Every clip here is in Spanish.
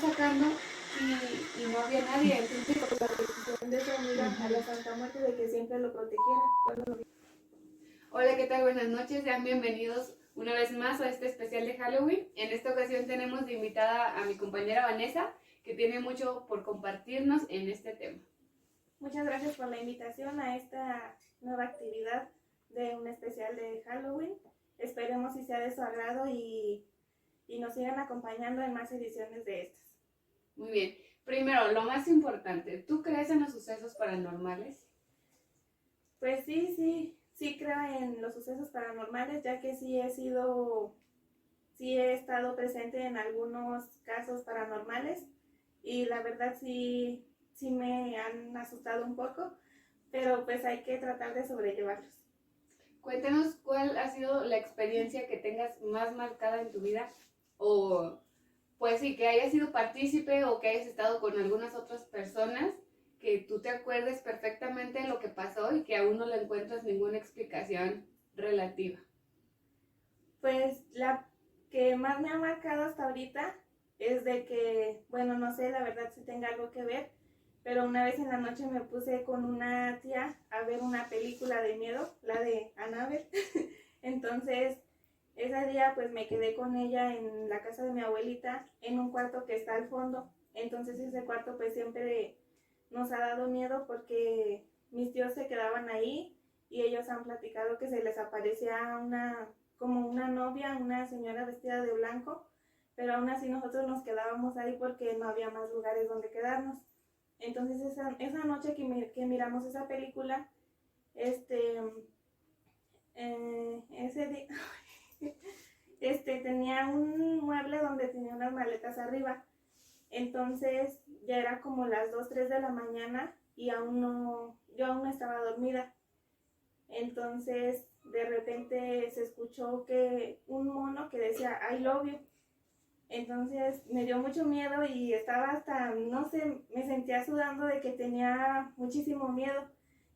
sacando y no había nadie. Entonces, por la decisión de su amiga a la Santa Muerte de que siempre lo protegiera. Hola, ¿qué tal? Buenas noches, sean bienvenidos una vez más a este especial de Halloween. En esta ocasión tenemos de invitada a mi compañera Vanessa, que tiene mucho por compartirnos en este tema. Muchas gracias por la invitación a esta nueva actividad de un especial de Halloween. Esperemos si sea de su agrado y nos sigan acompañando en más ediciones de estas. Muy bien. Primero, lo más importante, ¿tú crees en los sucesos paranormales? Pues sí creo en los sucesos paranormales, ya que sí he estado presente en algunos casos paranormales y la verdad sí me han asustado un poco, pero pues hay que tratar de sobrellevarlos. Cuéntanos cuál ha sido la experiencia que tengas más marcada en tu vida, o pues sí, que hayas sido partícipe o que hayas estado con algunas otras personas, que tú te acuerdes perfectamente de lo que pasó y que aún no le encuentras ninguna explicación relativa. Pues la que más me ha marcado hasta ahorita es de que, bueno, no sé la verdad si tenga algo que ver, pero una vez en la noche me puse con una tía a ver una película de miedo, la de Annabelle. Entonces, ese día pues me quedé con ella en la casa de mi abuelita, en un cuarto que está al fondo. Entonces ese cuarto pues siempre nos ha dado miedo porque mis tíos se quedaban ahí y ellos han platicado que se les aparecía como una novia, una señora vestida de blanco, pero aún así nosotros nos quedábamos ahí porque no había más lugares donde quedarnos. Entonces esa noche que miramos esa película, ese día, tenía un mueble donde tenía unas maletas arriba. Entonces ya era como las 2, 3 de la mañana y yo aún no estaba dormida. Entonces de repente se escuchó que un mono que decía I love you. Entonces me dio mucho miedo y estaba hasta, no sé, me sentía sudando de que tenía muchísimo miedo.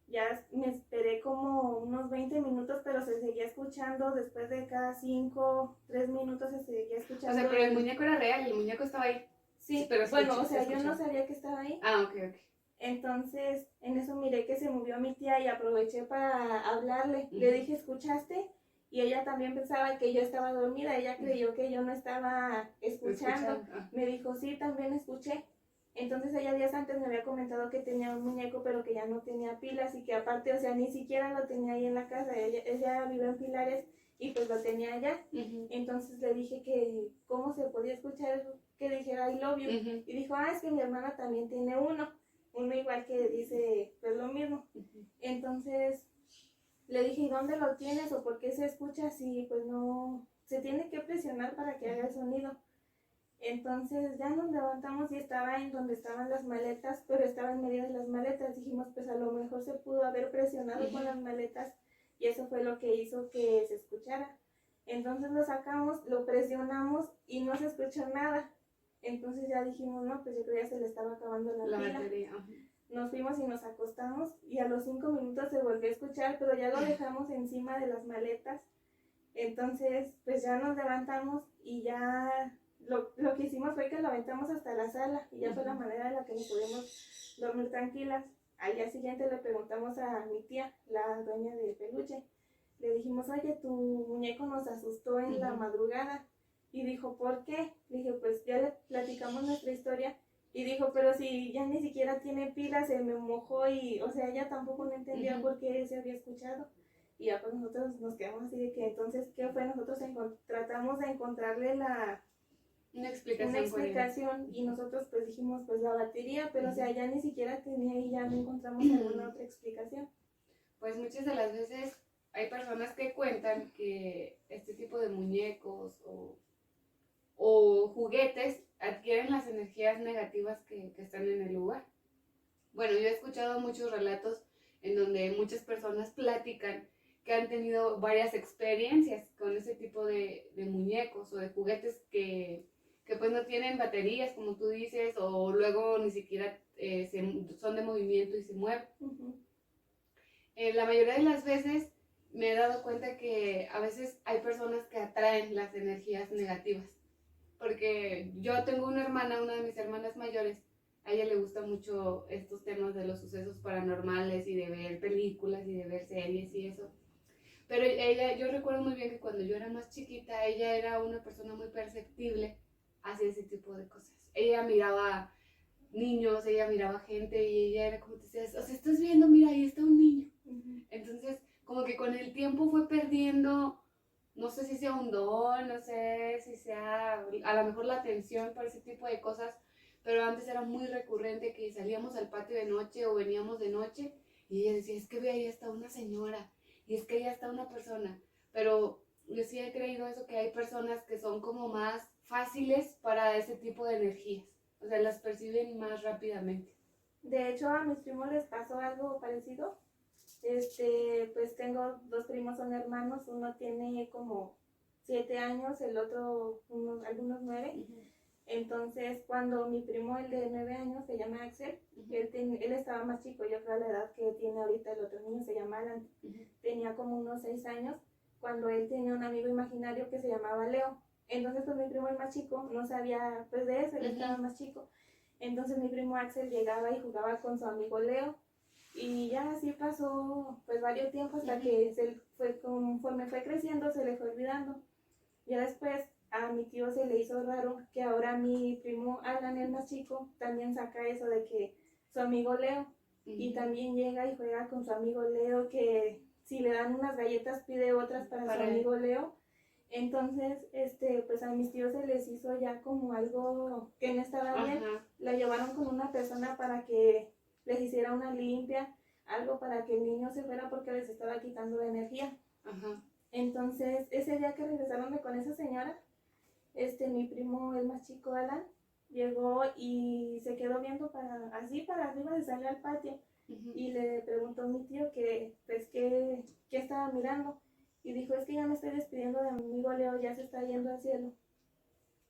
Ya me esperé como unos 20 minutos, pero se seguía escuchando. Después de cada 5, 3 minutos se seguía escuchando. O sea, pero el muñeco era real, el muñeco estaba ahí. Sí, pero bueno, o sea, yo no sabía que estaba ahí. Ah, ok. Entonces, en eso miré que se movió mi tía y aproveché para hablarle. Le dije, ¿escuchaste? Y ella también pensaba que yo estaba dormida. Ella creyó que yo no estaba escuchando. Me dijo, sí, también escuché. Entonces ella días antes me había comentado que tenía un muñeco, pero que ya no tenía pilas y que aparte, o sea, ni siquiera lo tenía ahí en la casa. Ella vive en Pilares y pues lo tenía allá. Entonces le dije que cómo se podía escuchar que dijera I love you. Y dijo, es que mi hermana también tiene uno igual que dice pues lo mismo. Entonces le dije, ¿y dónde lo tienes o por qué se escucha así? Pues no, se tiene que presionar para que haga el sonido. Entonces ya nos levantamos y estaba en donde estaban las maletas, pero estaba en medio de las maletas. Dijimos, pues a lo mejor se pudo haber presionado con las maletas y eso fue lo que hizo que se escuchara. Entonces lo sacamos, lo presionamos y no se escuchó nada. Entonces ya dijimos, no, pues yo creo que ya se le estaba acabando la pila. Batería. Nos fuimos y nos acostamos y a los 5 minutos se volvió a escuchar, pero ya lo dejamos encima de las maletas. Entonces, pues ya nos levantamos y ya lo que hicimos fue que lo aventamos hasta la sala y ya fue la manera en la que nos pudimos dormir tranquilas. Al día siguiente le preguntamos a mi tía, la dueña del peluche, le dijimos, oye, tu muñeco nos asustó en la madrugada. Y dijo, ¿por qué? Le dije, pues ya le platicamos nuestra historia. Y dijo, pero si ya ni siquiera tiene pilas, se me mojó y, o sea, ella tampoco no entendía por qué se había escuchado. Y ya pues nosotros nos quedamos así de que entonces, ¿qué fue? Nosotros tratamos de encontrarle una explicación y nosotros pues dijimos pues la batería, pero o sea, ya ni siquiera tenía y ya no encontramos alguna otra explicación. Pues muchas de las veces hay personas que cuentan que este tipo de muñecos o juguetes adquieren las energías negativas que están en el lugar. Bueno, yo he escuchado muchos relatos en donde muchas personas platican que han tenido varias experiencias con ese tipo de muñecos o de juguetes que pues no tienen baterías, como tú dices, o luego ni siquiera son de movimiento y se mueven. La mayoría de las veces me he dado cuenta que a veces hay personas que atraen las energías negativas. porque yo tengo una hermana, una de mis hermanas mayores, a ella le gusta mucho estos temas de los sucesos paranormales y de ver películas y de ver series y eso. Pero ella, yo recuerdo muy bien que cuando yo era más chiquita, ella era una persona muy perceptible hacia ese tipo de cosas. Ella miraba niños, ella miraba gente y ella era como te decías, o sea, estás viendo, mira, ahí está un niño. Entonces, como que con el tiempo fue perdiendo, no sé si sea un don, no sé si sea a lo mejor la atención para ese tipo de cosas, pero antes era muy recurrente que salíamos al patio de noche o veníamos de noche y ella decía, es que ve, ahí está una señora y es que ahí está una persona, pero yo sí he creído eso, que hay personas que son como más fáciles para ese tipo de energías, o sea, las perciben más rápidamente. De hecho, a mis primos les pasó algo parecido. Pues tengo dos primos, son hermanos, uno tiene como 7 años, el otro algunos 9. Uh-huh. Entonces, cuando mi primo, el de 9 años, se llama Axel, Uh-huh. él estaba más chico, yo creo la edad que tiene ahorita el otro niño, se llama Alan, tenía como unos 6 años, cuando él tenía un amigo imaginario que se llamaba Leo. Entonces, pues mi primo, el más chico, no sabía pues de eso, él estaba más chico. Entonces mi primo Axel llegaba y jugaba con su amigo Leo. Y ya así pasó pues varios tiempos hasta que conforme fue creciendo se le fue olvidando. Ya después a mi tío se le hizo raro que ahora mi primo Alan, el más chico, también saca eso de que su amigo Leo, y también llega y juega con su amigo Leo, que si le dan unas galletas pide otras para su amigo Leo. Entonces, pues a mis tíos se les hizo ya como algo que no estaba bien. La llevaron con una persona para que les hiciera una limpia, algo para que el niño se fuera porque les estaba quitando de energía. Entonces, ese día que regresaron con esa señora, mi primo, el más chico, Alan, llegó y se quedó viendo para arriba de salir al patio. Y le preguntó a mi tío que, pues, ¿qué estaba mirando? Y dijo, es que ya me estoy despidiendo de mi amigo Leo, ya se está yendo al cielo.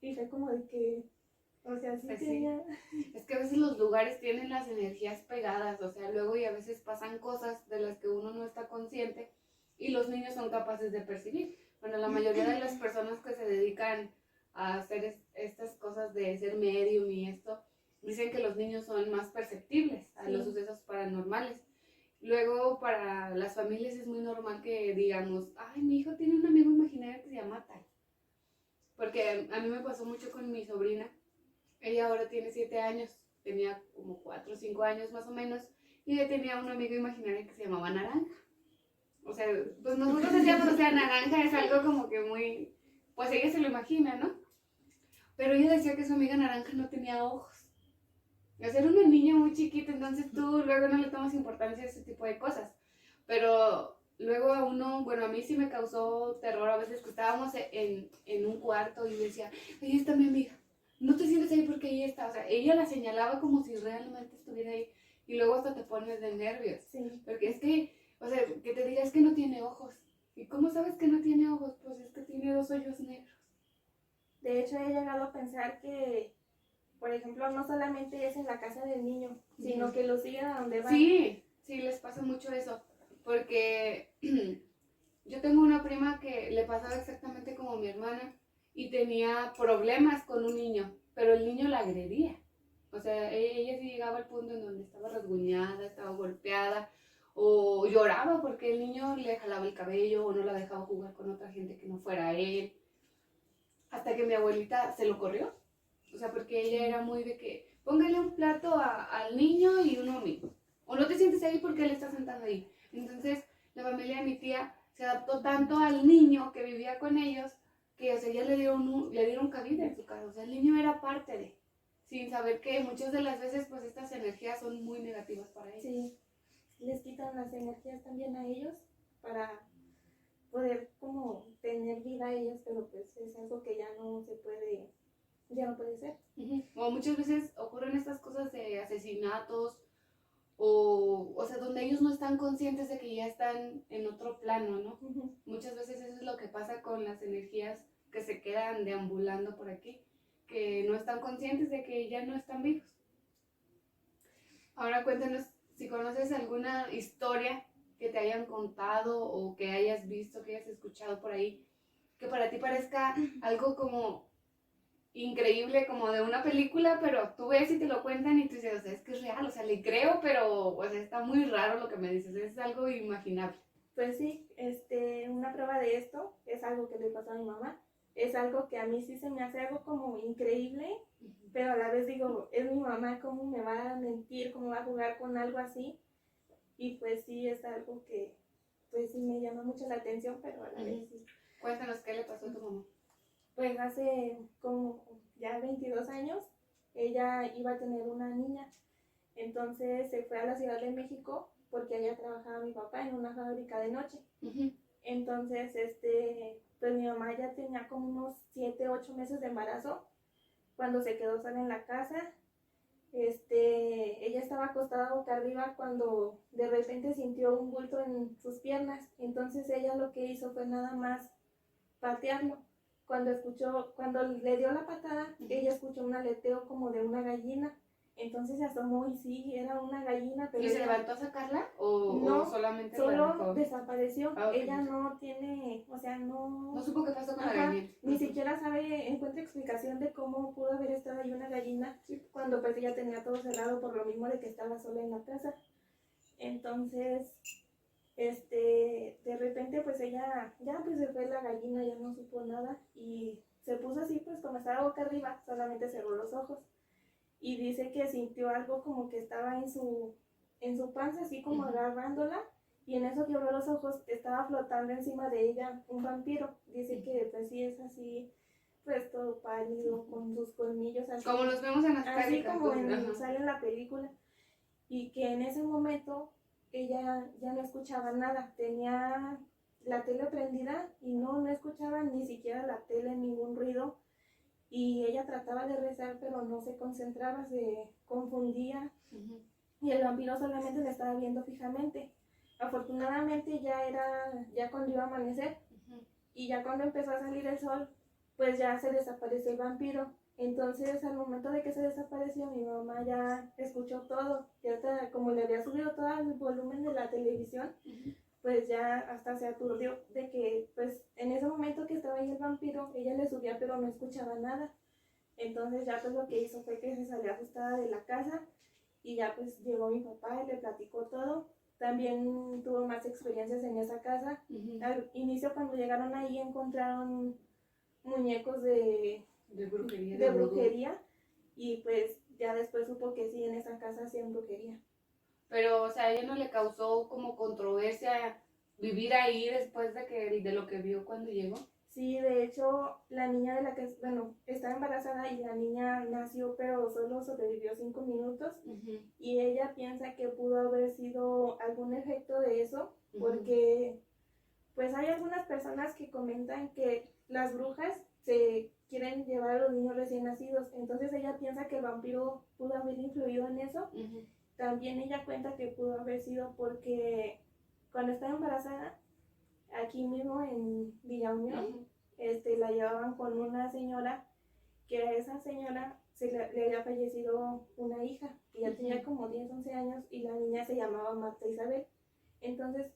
Y fue como de que, o sea, sí tenía... Es que a veces los lugares tienen las energías pegadas, o sea, luego y a veces pasan cosas de las que uno no está consciente y los niños son capaces de percibir. Bueno, la mayoría de las personas que se dedican a hacer estas cosas de ser medium y esto, dicen que los niños son más perceptibles a los sucesos paranormales. Luego, para las familias es muy normal que digamos, ay, mi hijo tiene un amigo imaginario que se llama tal. Porque a mí me pasó mucho con mi sobrina. Ella ahora tiene 7 años, tenía como 4 o 5 años más o menos, y ella tenía un amigo imaginario que se llamaba Naranja. O sea, pues nosotros decíamos, o sea, Naranja es algo como que muy, pues ella se lo imagina, ¿no? Pero ella decía que su amiga Naranja no tenía ojos. O sea, era una niña muy chiquita, entonces tú luego no le tomas importancia a ese tipo de cosas. Pero luego a uno, bueno, a mí sí me causó terror a veces que estábamos en un cuarto y decía, ahí está mi amiga, no te sientes ahí porque ahí está. O sea, ella la señalaba como si realmente estuviera ahí y luego hasta te pones de nervios. Porque es que, o sea, que te digas que no tiene ojos. ¿Y cómo sabes que no tiene ojos? Pues es que tiene 2 hoyos negros. De hecho, he llegado a pensar que, por ejemplo, no solamente es en la casa del niño, sino que lo siguen a donde van. Sí, les pasa mucho eso, porque yo tengo una prima que le pasaba exactamente como mi hermana y tenía problemas con un niño, pero el niño la agredía. O sea, ella sí llegaba al punto en donde estaba rasguñada, estaba golpeada o lloraba porque el niño le jalaba el cabello o no la dejaba jugar con otra gente que no fuera él. Hasta que mi abuelita se lo corrió. O sea, porque ella era muy de que póngale un plato al niño y uno a mí. O no te sientes ahí porque él está sentado ahí. Entonces, la familia de mi tía se adaptó tanto al niño que vivía con ellos que, o sea, ya le dieron cabida en su casa. O sea, el niño era parte de, sin saber que muchas de las veces, pues, estas energías son muy negativas para ellos. Sí, les quitan las energías también a ellos para poder como tener vida a ellos, pero pues es algo que ya no puede ser. O muchas veces ocurren estas cosas de asesinatos o sea, donde ellos no están conscientes de que ya están en otro plano, ¿no? Muchas veces eso es lo que pasa con las energías que se quedan deambulando por aquí, que no están conscientes de que ya no están vivos. Ahora cuéntanos si conoces alguna historia que te hayan contado o que hayas visto, que hayas escuchado por ahí, que para ti parezca algo como increíble, como de una película, pero tú ves y te lo cuentan y tú dices, o sea, es que es real, o sea, le creo, pero, o sea, está muy raro lo que me dices, es algo inimaginable. Pues sí, una prueba de esto es algo que le pasó a mi mamá. Es algo que a mí sí se me hace algo como increíble, pero a la vez digo, es mi mamá, ¿cómo me va a mentir? ¿Cómo va a jugar con algo así? Y pues sí, es algo que pues sí me llama mucho la atención, pero a la vez sí. Cuéntanos, ¿qué le pasó a tu mamá? Pues hace como ya 22 años, ella iba a tener una niña. Entonces se fue a la Ciudad de México porque allá trabajaba mi papá en una fábrica de noche. Entonces, pues mi mamá ya tenía como unos 7, 8 meses de embarazo cuando se quedó sola en la casa. Ella estaba acostada boca arriba cuando de repente sintió un bulto en sus piernas. Entonces ella lo que hizo fue nada más patearlo. Cuando le dio la patada, ella escuchó un aleteo como de una gallina. Entonces se asomó y sí, era una gallina. Pero ¿Y se levantó a sacarla no, o solamente la solo dejó? desapareció. Ah, okay. Ella no tiene, o sea, no... No supo qué pasó con la Ajá, gallina. ni siquiera encuentra explicación de cómo pudo haber estado ahí una gallina cuando pues ella tenía todo cerrado por lo mismo de que estaba sola en la casa. Entonces, de repente pues ella, ya pues se fue la gallina, ya no supo nada y se puso así pues como estaba boca arriba, solamente cerró los ojos y dice que sintió algo como que estaba en su panza, así como agarrándola, y en eso que abrió los ojos estaba flotando encima de ella un vampiro. Dice que pues sí es así, pues todo pálido, con sus colmillos así. Como los vemos en las así películas. como sale en la película. Y que en ese momento ella ya no escuchaba nada, tenía la tele prendida y no escuchaba ni siquiera la tele, ningún ruido. Y ella trataba de rezar, pero no se concentraba, se confundía. Y el vampiro solamente la estaba viendo fijamente. Afortunadamente ya cuando iba a amanecer, y ya cuando empezó a salir el sol, pues ya se desapareció el vampiro. Entonces al momento de que se desapareció, mi mamá ya escuchó todo. Ya como le había subido todo el volumen de la televisión, pues ya hasta se aturdió de que pues en ese momento que estaba ahí el vampiro, ella le subía pero no escuchaba nada. Entonces ya pues lo que hizo fue que se salió asustada de la casa y ya pues llegó mi papá y le platicó todo. También tuvo más experiencias en esa casa. Al inicio cuando llegaron ahí encontraron muñecos de brujería y pues ya después supo que sí, en esa casa hacían brujería. Pero, o sea, a ella no le causó como controversia vivir ahí después de lo que vio cuando llegó. Sí, de hecho, la niña de la que, bueno, estaba embarazada y la niña nació, pero solo sobrevivió 5 minutos. Y ella piensa que pudo haber sido algún efecto de eso, porque pues hay algunas personas que comentan que las brujas se quieren llevar a los niños recién nacidos. Entonces ella piensa que el vampiro pudo haber influido en eso. También ella cuenta que pudo haber sido porque cuando estaba embarazada, aquí mismo en Villa Unión, la llevaban con una señora, que a esa señora le había fallecido una hija, que ya tenía como 10, 11 años, y la niña se llamaba Marta Isabel. Entonces,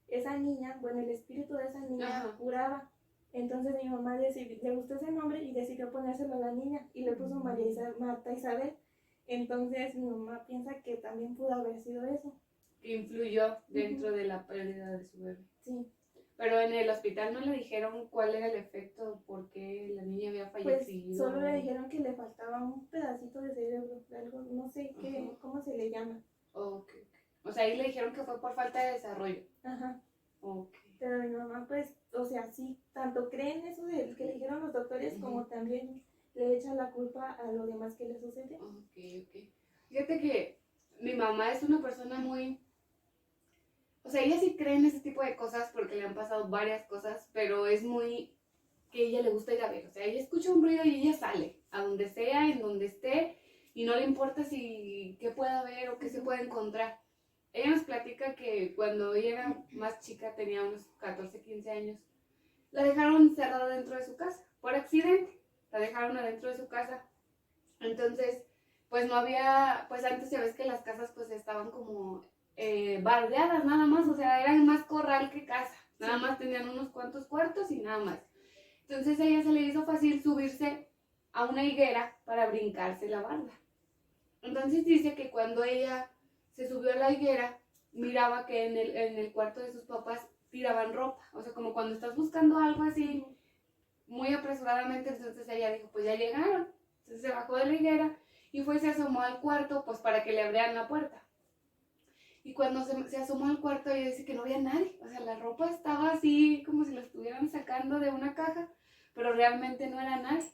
esa niña, bueno, el espíritu de esa niña curaba. Entonces mi mamá le gustó ese nombre y decidió ponérselo a la niña, y le puso Marta Isabel. Entonces mi mamá piensa que también pudo haber sido eso. Influyó dentro de la pérdida de su bebé. Sí. Pero en el hospital no le dijeron cuál era el efecto, por qué la niña había fallecido. Pues solo le dijeron que le faltaba un pedacito de cerebro, algo, no sé qué, cómo se le llama. Okay. O sea, ahí le dijeron que fue por falta de desarrollo. Ajá. Okay. Pero mi mamá, pues, o sea, sí, tanto cree en eso del que le dijeron los doctores, como también le echa la culpa a lo demás que le sucede. Ok. Fíjate que mi mamá es una persona muy... O sea, ella sí cree en ese tipo de cosas porque le han pasado varias cosas, pero es muy que a ella le gusta ir a ver. O sea, ella escucha un ruido y ella sale a donde sea, en donde esté, y no le importa si qué pueda ver o qué se puede encontrar. Ella nos platica que cuando ella era más chica, tenía unos 14, 15 años, la dejaron cerrada dentro de su casa, por accidente. La dejaron adentro de su casa. Entonces, pues no había, pues antes ya ves que las casas pues estaban como bardeadas nada más, o sea, eran más corral que casa, nada más tenían unos cuantos cuartos y nada más. Entonces a ella se le hizo fácil subirse a una higuera para brincarse la barda. Entonces dice que cuando ella se subió a la higuera, miraba que en el cuarto de sus papás tiraban ropa. O sea, como cuando estás buscando algo así muy apresuradamente, entonces ella dijo, pues ya llegaron. Entonces se bajó de la higuera y fue y se asomó al cuarto, pues para que le abrieran la puerta. Y cuando se asomó al cuarto, ella dice que no había nadie. O sea, la ropa estaba así como si la estuvieran sacando de una caja, pero realmente no era nadie.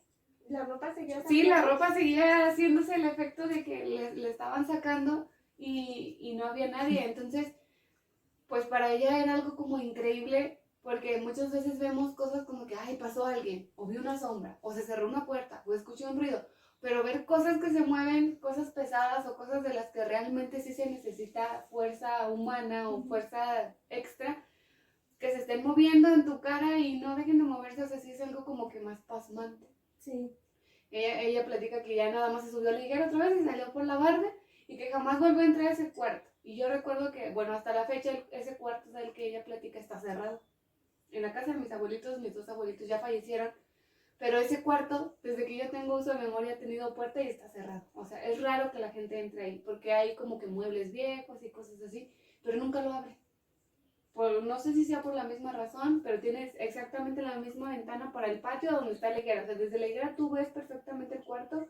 ¿La ropa seguía sacando? Sí, la ropa seguía haciéndose el efecto de que le estaban sacando y no había nadie. Entonces, pues para ella era algo como increíble, porque muchas veces vemos cosas como que, ay, pasó alguien, o vi una sombra, o se cerró una puerta, o escuché un ruido. Pero ver cosas que se mueven, cosas pesadas o cosas de las que realmente sí se necesita fuerza humana o fuerza extra, que se estén moviendo en tu cara y no dejen de moverse, o sea, sí es algo como que más pasmante. Sí. Ella platica que ya nada más se subió a la higuera otra vez y salió por la barda y que jamás volvió a entrar a ese cuarto. Y yo recuerdo que, bueno, hasta la fecha ese cuarto del que ella platica está cerrado. En la casa de mis abuelitos, mis dos abuelitos ya fallecieron, pero ese cuarto, desde que yo tengo uso de memoria, ha tenido puerta y está cerrado. O sea, es raro que la gente entre ahí, porque hay como que muebles viejos y cosas así, pero nunca lo abre. No sé si sea por la misma razón, pero tienes exactamente la misma ventana para el patio donde está la higuera. O sea, desde la higuera tú ves perfectamente el cuarto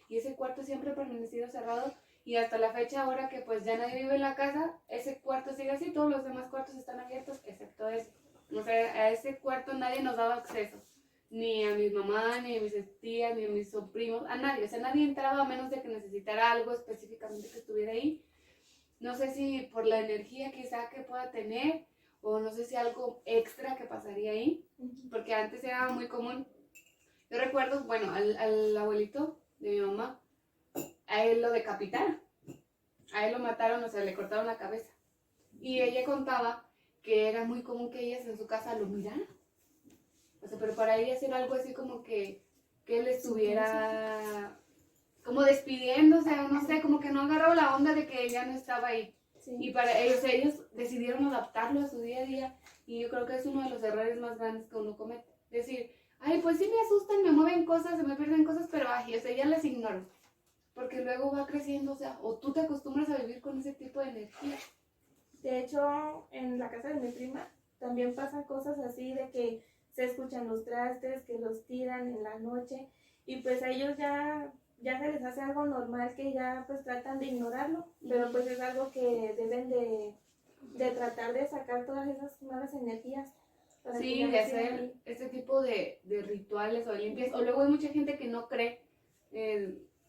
y ese cuarto siempre ha permanecido cerrado y hasta la fecha, ahora que pues ya nadie vive en la casa, ese cuarto sigue así, todos los demás cuartos están abiertos excepto ese. O sea, a ese cuarto nadie nos daba acceso, ni a mi mamá, ni a mis tías, ni a mis primos, a nadie. O sea, nadie entraba a menos de que necesitara algo específicamente que estuviera ahí. No sé si por la energía quizá que pueda tener, o no sé si algo extra que pasaría ahí, porque antes era muy común. Yo recuerdo, bueno, al abuelito de mi mamá, a él lo decapitaron, a él lo mataron, o sea, le cortaron la cabeza. Y ella contaba que era muy común que ellas en su casa lo miraran. O sea, pero para ellas era algo así como que él estuviera como despidiéndose, o no sé, como que no agarró la onda de que ella no estaba ahí. Sí. Y para ellos decidieron adaptarlo a su día a día, y yo creo que es uno de los errores más grandes que uno comete. Decir, ay, pues sí me asustan, me mueven cosas, se me pierden cosas, pero ay, o sea, ya las ignoro. Porque luego va creciendo, o sea, o tú te acostumbras a vivir con ese tipo de energía. De hecho, en la casa de mi prima también pasan cosas así de que se escuchan los trastes, que los tiran en la noche, y pues a ellos ya se les hace algo normal que ya pues tratan de ignorarlo, pero pues es algo que deben de tratar de sacar todas esas malas energías. Sí, de hacer este tipo de rituales o de limpias. O luego hay mucha gente que no cree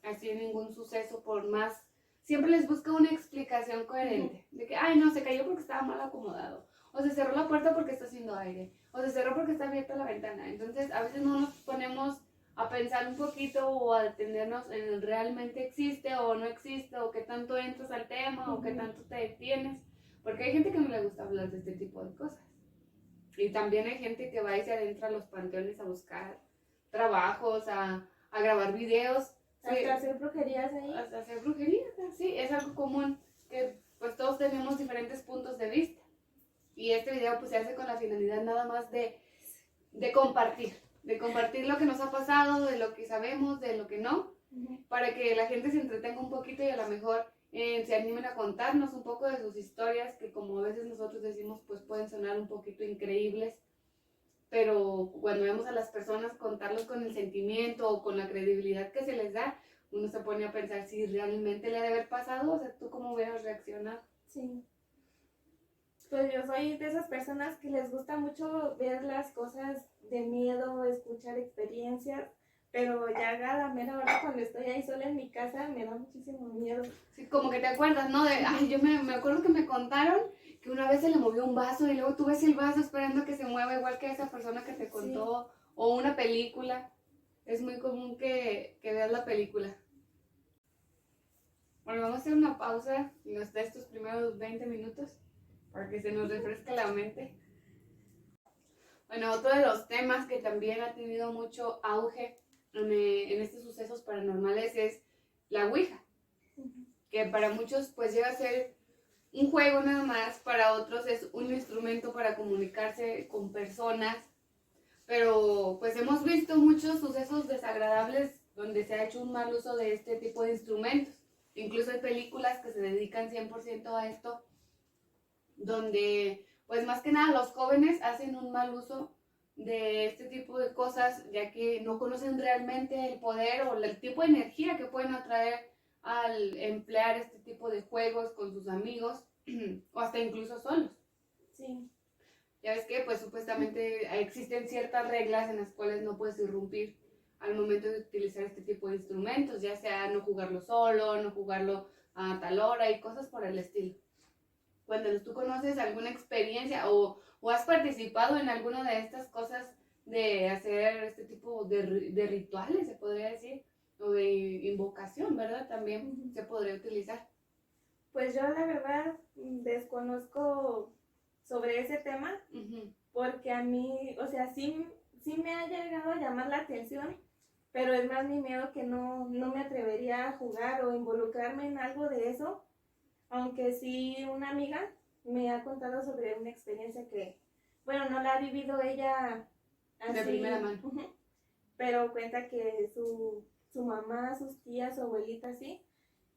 así en ningún suceso, por más, siempre les busca una explicación coherente, de que, ay no, se cayó porque estaba mal acomodado, o se cerró la puerta porque está haciendo aire, o se cerró porque está abierta la ventana. Entonces a veces no nos ponemos a pensar un poquito o a detenernos en realmente existe o no existe, o qué tanto entras al tema, o qué tanto te detienes, porque hay gente que no le gusta hablar de este tipo de cosas. Y también hay gente que va y se adentra a los panteones a buscar trabajos, a grabar videos. Hasta sí, hacer brujerías ahí. Hasta hacer brujerías, sí, es algo común, que pues todos tenemos diferentes puntos de vista. Y este video pues se hace con la finalidad nada más de compartir lo que nos ha pasado, de lo que sabemos, de lo que no, para que la gente se entretenga un poquito y a lo mejor se animen a contarnos un poco de sus historias, que como a veces nosotros decimos, pues pueden sonar un poquito increíbles, pero cuando vemos a las personas contarlos con el sentimiento o con la credibilidad que se les da, uno se pone a pensar si realmente le ha de haber pasado, o sea, tú cómo hubieras reaccionado. Sí. Pues yo soy de esas personas que les gusta mucho ver las cosas de miedo, escuchar experiencias, pero ya a la mera hora cuando estoy ahí sola en mi casa me da muchísimo miedo. Sí, como que te acuerdas, ¿no? De, ay, yo me acuerdo que me contaron que una vez se le movió un vaso y luego tú ves el vaso esperando que se mueva igual que esa persona que te contó, sí. O una película. Es muy común que veas la película. Bueno, vamos a hacer una pausa y nos da estos primeros 20 minutos para que se nos refresque la mente. Bueno, otro de los temas que también ha tenido mucho auge en estos sucesos paranormales es la Ouija, que para muchos pues llega a ser un juego nada más, para otros es un instrumento para comunicarse con personas, pero pues hemos visto muchos sucesos desagradables donde se ha hecho un mal uso de este tipo de instrumentos. Incluso hay películas que se dedican 100% a esto, donde pues más que nada los jóvenes hacen un mal uso de este tipo de cosas, ya que no conocen realmente el poder o el tipo de energía que pueden atraer al emplear este tipo de juegos con sus amigos o hasta incluso solos. Sí. Ya ves que pues supuestamente existen ciertas reglas en las cuales no puedes irrumpir al momento de utilizar este tipo de instrumentos, ya sea no jugarlo solo, no jugarlo a tal hora y cosas por el estilo. Cuéntanos, ¿tú conoces alguna experiencia o has participado en alguna de estas cosas de hacer este tipo de rituales, se podría decir? O de invocación, ¿verdad? También se podría utilizar. Pues yo la verdad desconozco sobre ese tema, porque a mí, o sea, sí me ha llegado a llamar la atención, pero es más mi miedo que no me atrevería a jugar o involucrarme en algo de eso, aunque sí una amiga me ha contado sobre una experiencia que, bueno, no la ha vivido ella así, de primera mano. pero cuenta que su mamá, sus tías, su abuelita, sí,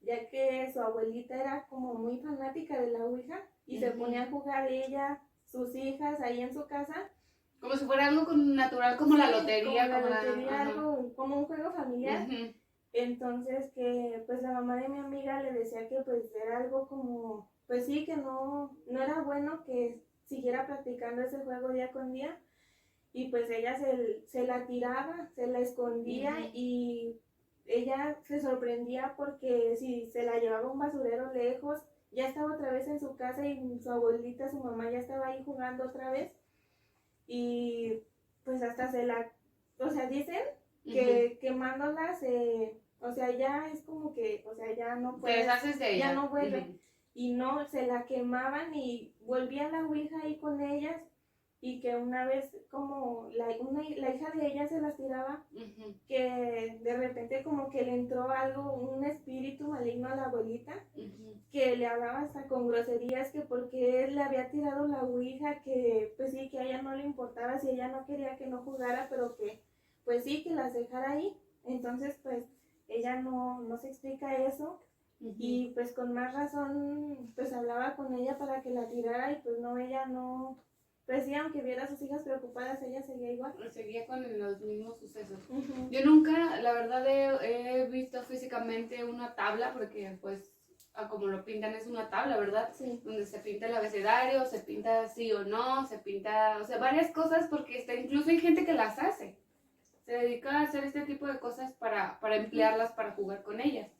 ya que su abuelita era como muy fanática de la Ouija y se ponía a jugar ella, sus hijas ahí en su casa. Como si fuera algo natural, como sí, la lotería. Como la lotería, algo como un juego familiar. Entonces que pues la mamá de mi amiga le decía que pues era algo como, pues sí, que no era bueno que siguiera practicando ese juego día con día. Y pues ella se la tiraba, se la escondía y ella se sorprendía porque si se la llevaba a un basurero lejos, ya estaba otra vez en su casa y su abuelita, su mamá ya estaba ahí jugando otra vez. Y pues hasta o sea, dicen que quemándola o sea, ya es como que, o sea, ya no puede. Te deshaces de ella. Ya no vuelve. Y no, se la quemaban y volvía la Ouija ahí con ellas. Y que una vez como la hija de ella se las tiraba, que de repente como que le entró algo, un espíritu maligno a la abuelita, que le hablaba hasta con groserías, que porque él le había tirado la Ouija, que pues sí, que a ella no le importaba si ella no quería que no jugara, pero que pues sí, que las dejara ahí. Entonces pues ella no se explica eso. Y pues con más razón pues hablaba con ella para que la tirara y pues no, ella no. Pues sí, aunque viera a sus hijas preocupadas, ella seguía igual. Seguía con los mismos sucesos. Yo nunca, la verdad, he visto físicamente una tabla, porque pues, como lo pintan, es una tabla, ¿verdad? Sí. Donde se pinta el abecedario, se pinta sí o no, se pinta, o sea, varias cosas, porque incluso hay gente que las hace. Se dedica a hacer este tipo de cosas para emplearlas, para jugar con ellas.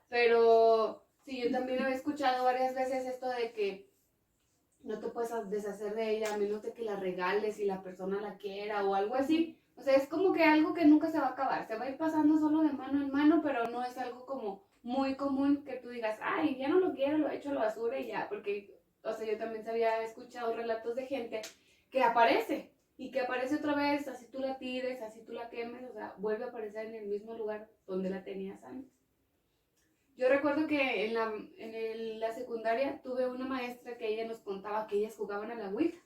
Pero sí, yo también he escuchado varias veces esto de que no te puedes deshacer de ella a menos de que la regales y la persona la quiera o algo así. O sea, es como que algo que nunca se va a acabar. Se va a ir pasando solo de mano en mano, pero no es algo como muy común que tú digas, ay, ya no lo quiero, lo he hecho a la basura y ya. Porque, o sea, yo también había escuchado relatos de gente que aparece y que aparece otra vez, así tú la tires, así tú la quemes, o sea, vuelve a aparecer en el mismo lugar donde la tenías antes. Yo recuerdo que en la secundaria tuve una maestra que ella nos contaba que ellas jugaban a la Ouija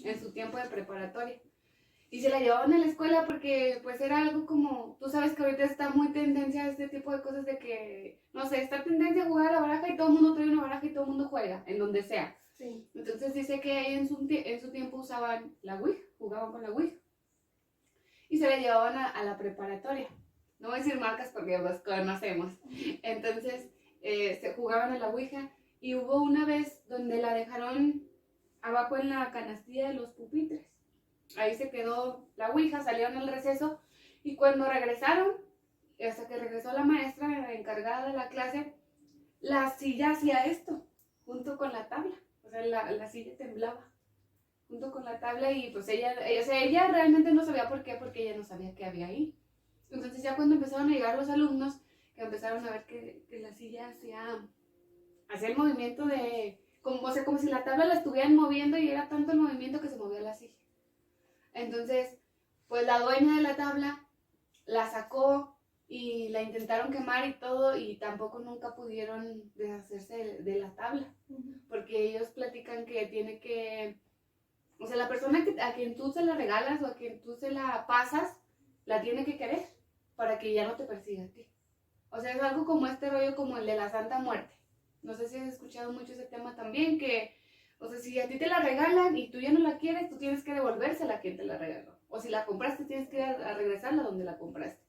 en su tiempo de preparatoria. Y se la llevaban a la escuela porque pues era algo como, tú sabes que ahorita está muy tendencia a este tipo de cosas de que, no sé, está tendencia a jugar a la baraja y todo el mundo trae una baraja y todo el mundo juega, en donde sea. Sí. Entonces dice que en su tiempo usaban la Ouija, jugaban con la Ouija. Y se la llevaban a la preparatoria. No voy a decir marcas porque pues conocemos. Entonces se jugaban a la Ouija y hubo una vez donde la dejaron abajo en la canastilla de los pupitres. Ahí se quedó la Ouija, salieron al receso y cuando regresaron, hasta que regresó la maestra encargada de la clase, la silla hacía esto, junto con la tabla. O sea, la silla temblaba junto con la tabla y pues ella realmente no sabía por qué, porque ella no sabía qué había ahí. Entonces ya cuando empezaron a llegar los alumnos, que empezaron a ver que la silla hacía el movimiento de, o sea, como si la tabla la estuvieran moviendo y era tanto el movimiento que se movía la silla. Entonces, pues la dueña de la tabla la sacó y la intentaron quemar y todo y tampoco nunca pudieron deshacerse de la tabla, porque ellos platican que tiene que, o sea, la persona a quien tú se la regalas o a quien tú se la pasas, la tiene que querer. para que ya no te persiga a ti. O sea, es algo como este rollo como el de la Santa Muerte. No sé si has escuchado mucho ese tema también, que, o sea, si a ti te la regalan y tú ya no la quieres, tú tienes que devolvérsela a quien te la regaló. O si la compraste, tienes que ir a regresarla donde la compraste.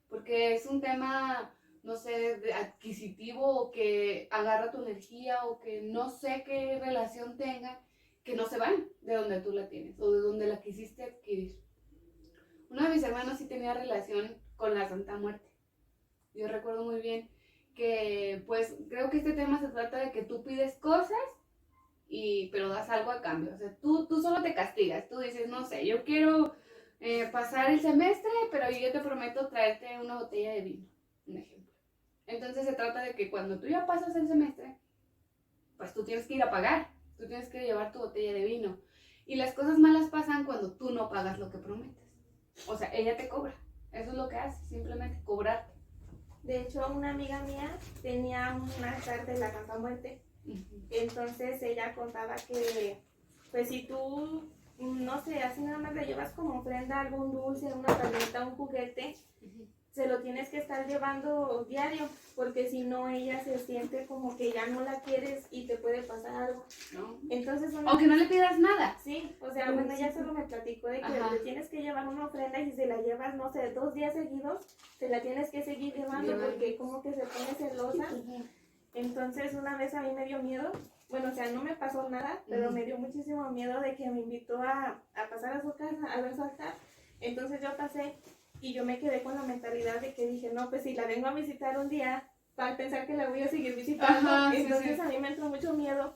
Porque es un tema, no sé, adquisitivo o que agarra tu energía o que no sé qué relación tenga, que no se van de donde tú la tienes o de donde la quisiste adquirir. Uno de mis hermanos sí tenía relación con la Santa Muerte. Yo recuerdo muy bien que, pues, creo que este tema se trata de que tú pides cosas, pero das algo a cambio. O sea, tú solo te castigas. Tú dices, no sé, yo quiero pasar el semestre, pero yo te prometo traerte una botella de vino, un ejemplo. Entonces se trata de que cuando tú ya pasas el semestre, pues tú tienes que ir a pagar. Tú tienes que llevar tu botella de vino. Y las cosas malas pasan cuando tú no pagas lo que prometes. O sea, ella te cobra. Eso es lo que hace, simplemente cobrarte. De hecho, una amiga mía tenía un altar de la Santa Muerte. Entonces ella contaba que, pues si tú, no sé, así nada más le llevas como ofrenda algún dulce, una paleta, un juguete, se lo tienes que estar llevando diario, porque si no ella se siente como que ya no la quieres y te puede pasar algo. ¿No? Entonces aunque no le pidas nada. Sí, o sea, bueno, ella solo me platicó de que le tienes que llevar una ofrenda y si se la llevas, no sé, 2 días seguidos, te la tienes que seguir llevando porque como que se pone celosa. Entonces una vez a mí me dio miedo, bueno, o sea, no me pasó nada, pero me dio muchísimo miedo de que me invitó a pasar a su casa, a ver su altar. Entonces yo pasé y yo me quedé con la mentalidad de que dije, no, pues si la vengo a visitar un día, para pensar que la voy a seguir visitando. Entonces a mí me entró mucho miedo,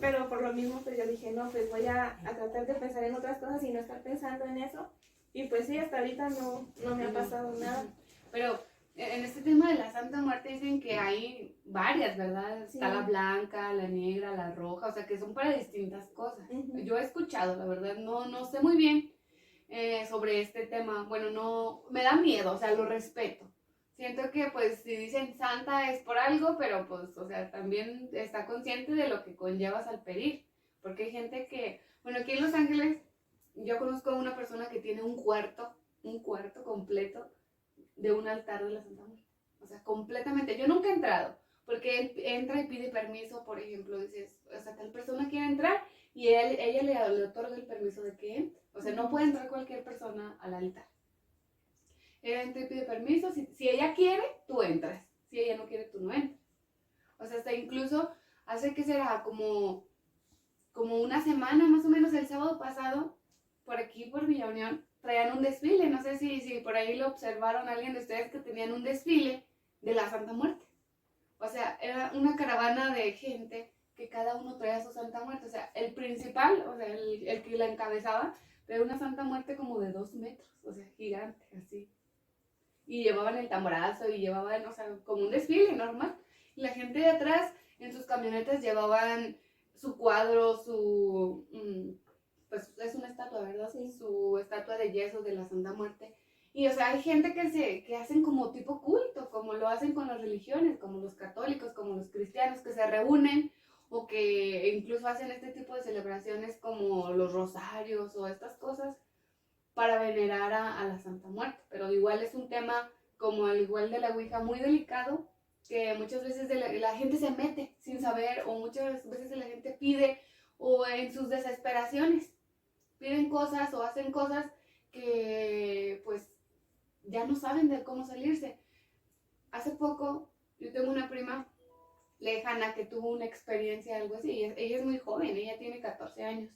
pero por lo mismo pues yo dije, no, pues voy a tratar de pensar en otras cosas y no estar pensando en eso. Y pues sí, hasta ahorita no me ha pasado nada. Pero en este tema de la Santa Muerte dicen que hay varias, ¿verdad? Sí. Está la blanca, la negra, la roja, o sea que son para distintas cosas. Yo he escuchado, la verdad, no sé muy bien sobre este tema. Bueno, no, me da miedo, o sea, lo respeto. Siento que pues si dicen santa es por algo, pero pues, o sea, también está consciente de lo que conllevas al pedir. Porque hay gente que, bueno, aquí en Los Ángeles yo conozco a una persona que tiene un cuarto completo de un altar de la Santa Muerte. O sea, completamente. Yo nunca he entrado, porque él entra y pide permiso, por ejemplo, dices, o sea, tal persona quiere entrar y ella le otorga el permiso de que entre. O sea, no puede entrar cualquier persona al altar. Ella entra y pide permiso. Si ella quiere, tú entras. Si ella no quiere, tú no entras. O sea, hasta incluso hace que será como una semana más o menos, el sábado pasado, por aquí, por Villa Unión, traían un desfile. No sé si por ahí lo observaron alguien de ustedes que tenían un desfile de la Santa Muerte. O sea, era una caravana de gente que cada uno traía su Santa Muerte. O sea, el principal, o sea, el que la encabezaba, era una Santa Muerte como de 2 metros, o sea, gigante, así. Y llevaban el tamborazo y llevaban, o sea, como un desfile normal. Y la gente de atrás, en sus camionetas, llevaban su cuadro, pues es una estatua, ¿verdad? Sí. Su estatua de yeso de la Santa Muerte. Y, o sea, hay gente que hacen como tipo culto, como lo hacen con las religiones, como los católicos, como los cristianos, que se reúnen o que incluso hacen este tipo de celebraciones como los rosarios o estas cosas para venerar a la Santa Muerte. Pero igual es un tema, como al igual de la Ouija, muy delicado, que muchas veces la gente se mete sin saber, o muchas veces la gente pide, o en sus desesperaciones, piden cosas o hacen cosas que pues ya no saben de cómo salirse. Hace poco yo tengo una prima lejana que tuvo una experiencia, algo así. Ella es muy joven, ella tiene 14 años,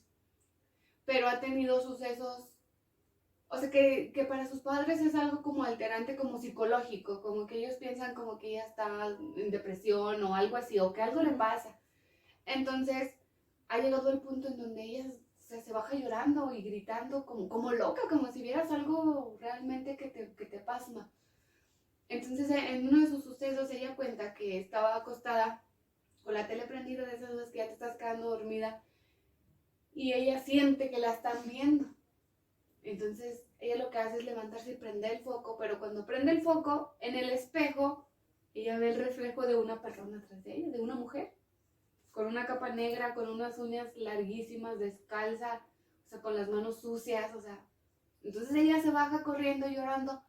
pero ha tenido sucesos, o sea, que para sus padres es algo como alterante, como psicológico, como que ellos piensan como que ella está en depresión o algo así, o que algo le pasa. Entonces, ha llegado el punto en donde ella se baja llorando y gritando como loca, como si vieras algo realmente que te pasma. Entonces, en uno de sus sucesos, ella cuenta que estaba acostada con la tele prendida, de esas veces que ya te estás quedando dormida, y ella siente que la están viendo. Entonces, ella lo que hace es levantarse y prender el foco, pero cuando prende el foco, en el espejo, ella ve el reflejo de una persona atrás de ella, de una mujer, con una capa negra, con unas uñas larguísimas, descalza, o sea, con las manos sucias, o sea. Entonces ella se baja corriendo, llorando.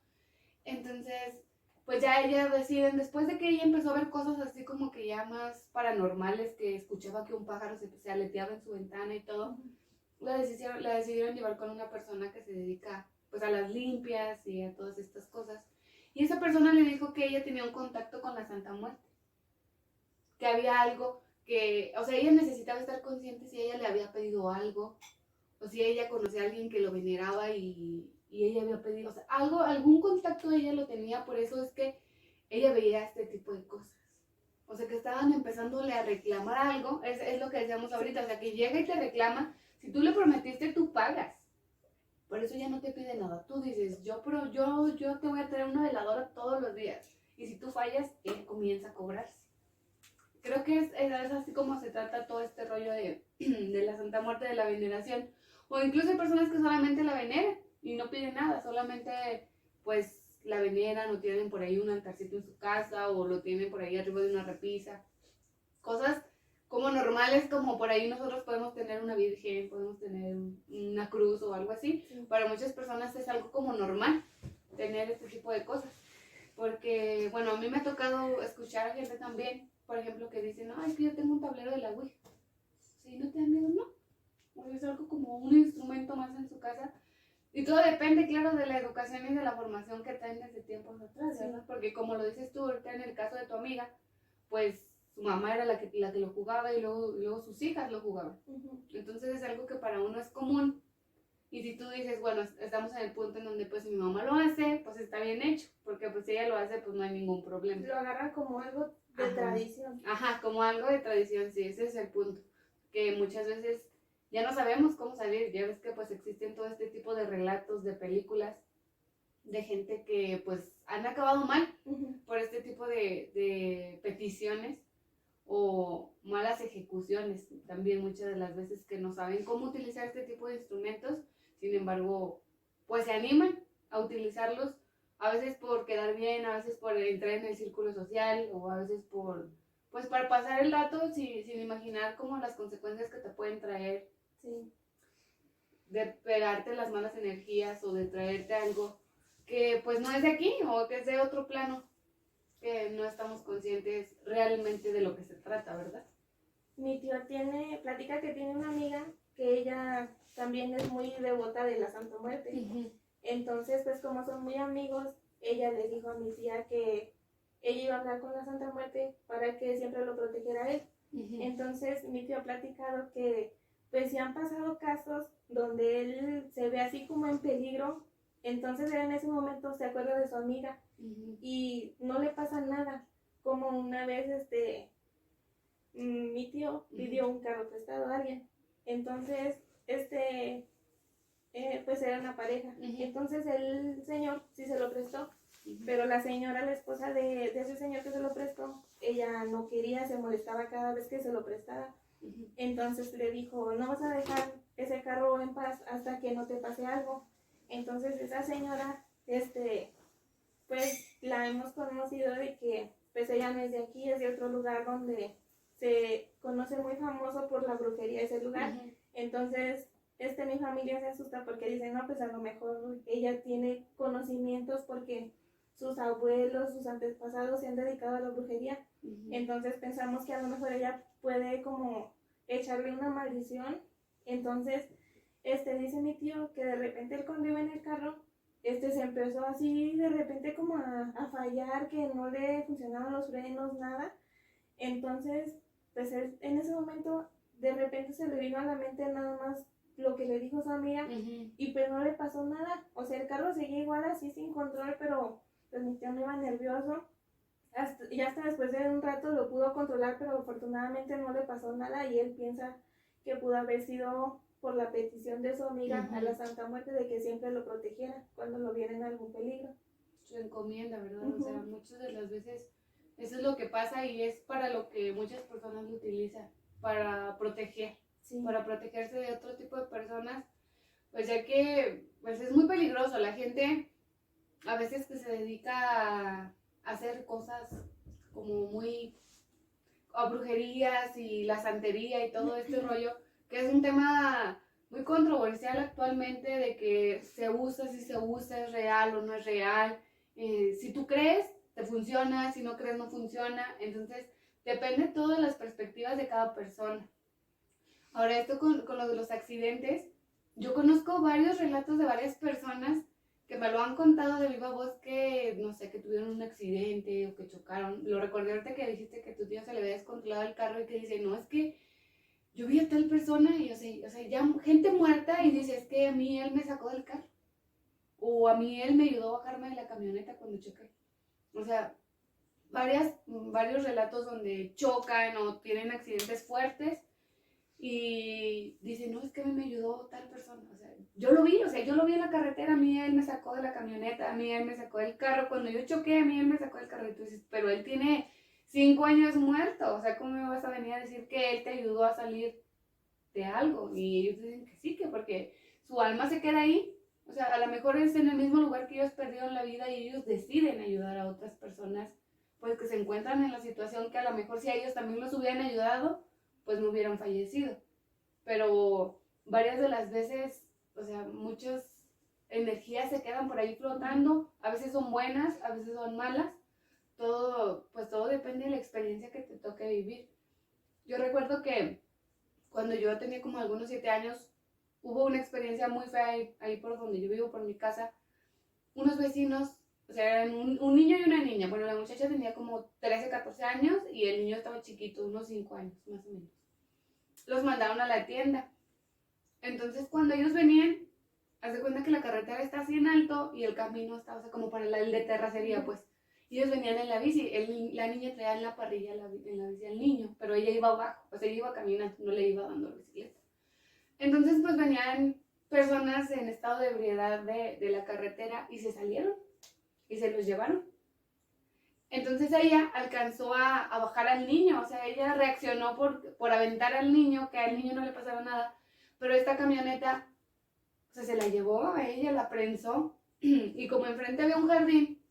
Entonces, pues ya ella deciden, después de que ella empezó a ver cosas así como que ya más paranormales, que escuchaba que un pájaro se aleteaba en su ventana y todo, la decidieron llevar con una persona que se dedica pues a las limpias y a todas estas cosas. Y esa persona le dijo que ella tenía un contacto con la Santa Muerte, que había algo que, o sea, ella necesitaba estar consciente si ella le había pedido algo, o si ella conocía a alguien que lo veneraba y ella había pedido, o sea, algún contacto ella lo tenía, por eso es que ella veía este tipo de cosas. O sea, que estaban empezándole a reclamar algo, es lo que decíamos ahorita, o sea, que llega y te reclama, si tú le prometiste, tú pagas. Por eso ya no te pide nada. Tú dices, yo te voy a traer una veladora todos los días. Y si tú fallas, él comienza a cobrarse. Creo que es así como se trata todo este rollo de la Santa Muerte, de la veneración. O incluso hay personas que solamente la veneran y no piden nada, solamente pues la veneran o tienen por ahí un altarcito en su casa o lo tienen por ahí arriba de una repisa. Cosas como normales, como por ahí nosotros podemos tener una virgen, podemos tener una cruz o algo así. Sí. Para muchas personas es algo como normal tener este tipo de cosas. Porque, bueno, a mí me ha tocado escuchar a gente también, por ejemplo, que dicen, no, es que yo tengo un tablero de la Ouija. Si no te da miedo, no. O es algo como un instrumento más en su casa. Y todo depende, claro, de la educación y de la formación que traen desde tiempos atrás, ¿verdad? Sí. Porque como lo dices tú ahorita en el caso de tu amiga, pues su mamá era la que lo jugaba y luego sus hijas lo jugaban. Uh-huh. Entonces es algo que para uno es común. Y si tú dices, bueno, estamos en el punto en donde pues si mi mamá lo hace, pues está bien hecho, porque pues si ella lo hace, pues no hay ningún problema. Lo agarran como algo de tradición. Ajá, como algo de tradición, sí, ese es el punto. Que muchas veces ya no sabemos cómo salir, ya ves que pues existen todo este tipo de relatos, de películas, de gente que pues han acabado mal uh-huh. por este tipo de peticiones o malas ejecuciones, también muchas de las veces que no saben cómo utilizar este tipo de instrumentos, sin embargo, pues se animan a utilizarlos, a veces por quedar bien, a veces por entrar en el círculo social, o a veces pues para pasar el rato sin imaginar como las consecuencias que te pueden traer, sí. De pegarte las malas energías o de traerte algo que pues no es de aquí o que es de otro plano, que no estamos conscientes realmente de lo que se trata, ¿verdad? Mi tío platica que tiene una amiga que ella también es muy devota de la Santa Muerte. Uh-huh. Entonces, pues como son muy amigos, ella le dijo a mi tía que ella iba a hablar con la Santa Muerte para que siempre lo protegiera a él. Uh-huh. Entonces, mi tío ha platicado que pues si han pasado casos donde él se ve así como en peligro, entonces él en ese momento se acuerda de su amiga. Uh-huh. Y no le pasa nada. Como una vez mi tío pidió un carro prestado a alguien. Entonces, pues era una pareja. Uh-huh. Entonces el señor sí se lo prestó. Uh-huh. Pero la señora, la esposa de ese señor que se lo prestó, ella no quería, se molestaba cada vez que se lo prestaba. Uh-huh. Entonces le dijo, no vas a dejar ese carro en paz hasta que no te pase algo. Entonces esa señora, pues la hemos conocido de que pues ella no es de aquí, es de otro lugar donde se conoce muy famoso por la brujería ese lugar. Uh-huh. Entonces mi familia se asusta porque dicen, no, pues a lo mejor ella tiene conocimientos porque sus abuelos, sus antepasados se han dedicado a la brujería. Uh-huh. Entonces pensamos que a lo mejor ella puede como echarle una maldición. Entonces dice mi tío que de repente él cuando iba en el carro se empezó así de repente como a fallar, que no le funcionaban los frenos, nada. Entonces, pues él, en ese momento, de repente se le vino a la mente nada más lo que le dijo su amiga. Uh-huh. Y pues no le pasó nada. O sea, el carro seguía igual así sin control, pero pues mi tío no iba nervioso. Y hasta después de un rato lo pudo controlar, pero afortunadamente no le pasó nada y él piensa que pudo haber sido por la petición de su amiga. Uh-huh. A la Santa Muerte de que siempre lo protegiera cuando lo viera en algún peligro. Su encomienda, ¿verdad? Uh-huh. O sea, muchas de las veces eso es lo que pasa y es para lo que muchas personas lo utilizan, para proteger, sí. Para protegerse de otro tipo de personas, pues ya que pues es muy peligroso. La gente a veces que se dedica a hacer cosas como muy a brujerías y la santería y todo este rollo, que es un tema muy controversial actualmente, de que se usa, si se usa, es real o no es real, Si tú crees, te funciona, si no crees, no funciona. Entonces, depende todo de las perspectivas de cada persona. Ahora, esto con lo de los accidentes, yo conozco varios relatos de varias personas que me lo han contado de viva voz que, no sé, que tuvieron un accidente o que chocaron. Lo recordé ahorita que dijiste que tu tío se le había descontrolado el carro y que dice, no, es que yo vi a tal persona y, o sea, ya gente muerta y dice, es que a mí él me sacó del carro. O a mí él me ayudó a bajarme de la camioneta cuando choqué. O sea, varios relatos donde chocan o tienen accidentes fuertes y dicen, no, es que a mí me ayudó tal persona. O sea, yo lo vi, en la carretera, a mí él me sacó de la camioneta, a mí él me sacó del carro. Cuando yo choqué, a mí él me sacó del carro. Y tú dices, pero él tiene 5 años muerto. O sea, ¿cómo me vas a venir a decir que él te ayudó a salir de algo? Y ellos dicen que sí, que porque su alma se queda ahí. O sea, a lo mejor es en el mismo lugar que ellos perdieron la vida y ellos deciden ayudar a otras personas, pues que se encuentran en la situación que a lo mejor si a ellos también los hubieran ayudado, pues no hubieran fallecido. Pero varias de las veces, o sea, muchas energías se quedan por ahí flotando, a veces son buenas, a veces son malas. Todo depende de la experiencia que te toque vivir. Yo recuerdo que cuando yo tenía como algunos 7 años, hubo una experiencia muy fea ahí por donde yo vivo, por mi casa. Unos vecinos, o sea, eran un niño y una niña. Bueno, la muchacha tenía como 13, 14 años y el niño estaba chiquito, unos 5 años más o menos. Los mandaron a la tienda. Entonces, cuando ellos venían, haz de cuenta que la carretera está así en alto y el camino está, o sea, como para el de terracería, pues. Y ellos venían en la bici, la niña traía en la parrilla en la bici al niño, pero ella iba abajo, o sea, ella iba caminando, no le iba dando la bicicleta. Entonces, pues venían personas en estado de ebriedad de la carretera y se salieron y se los llevaron. Entonces ella alcanzó a bajar al niño, o sea, ella reaccionó por aventar al niño, que al niño no le pasara nada, pero esta camioneta, o sea, se la llevó a ella, la prensó, y como enfrente había un jardín,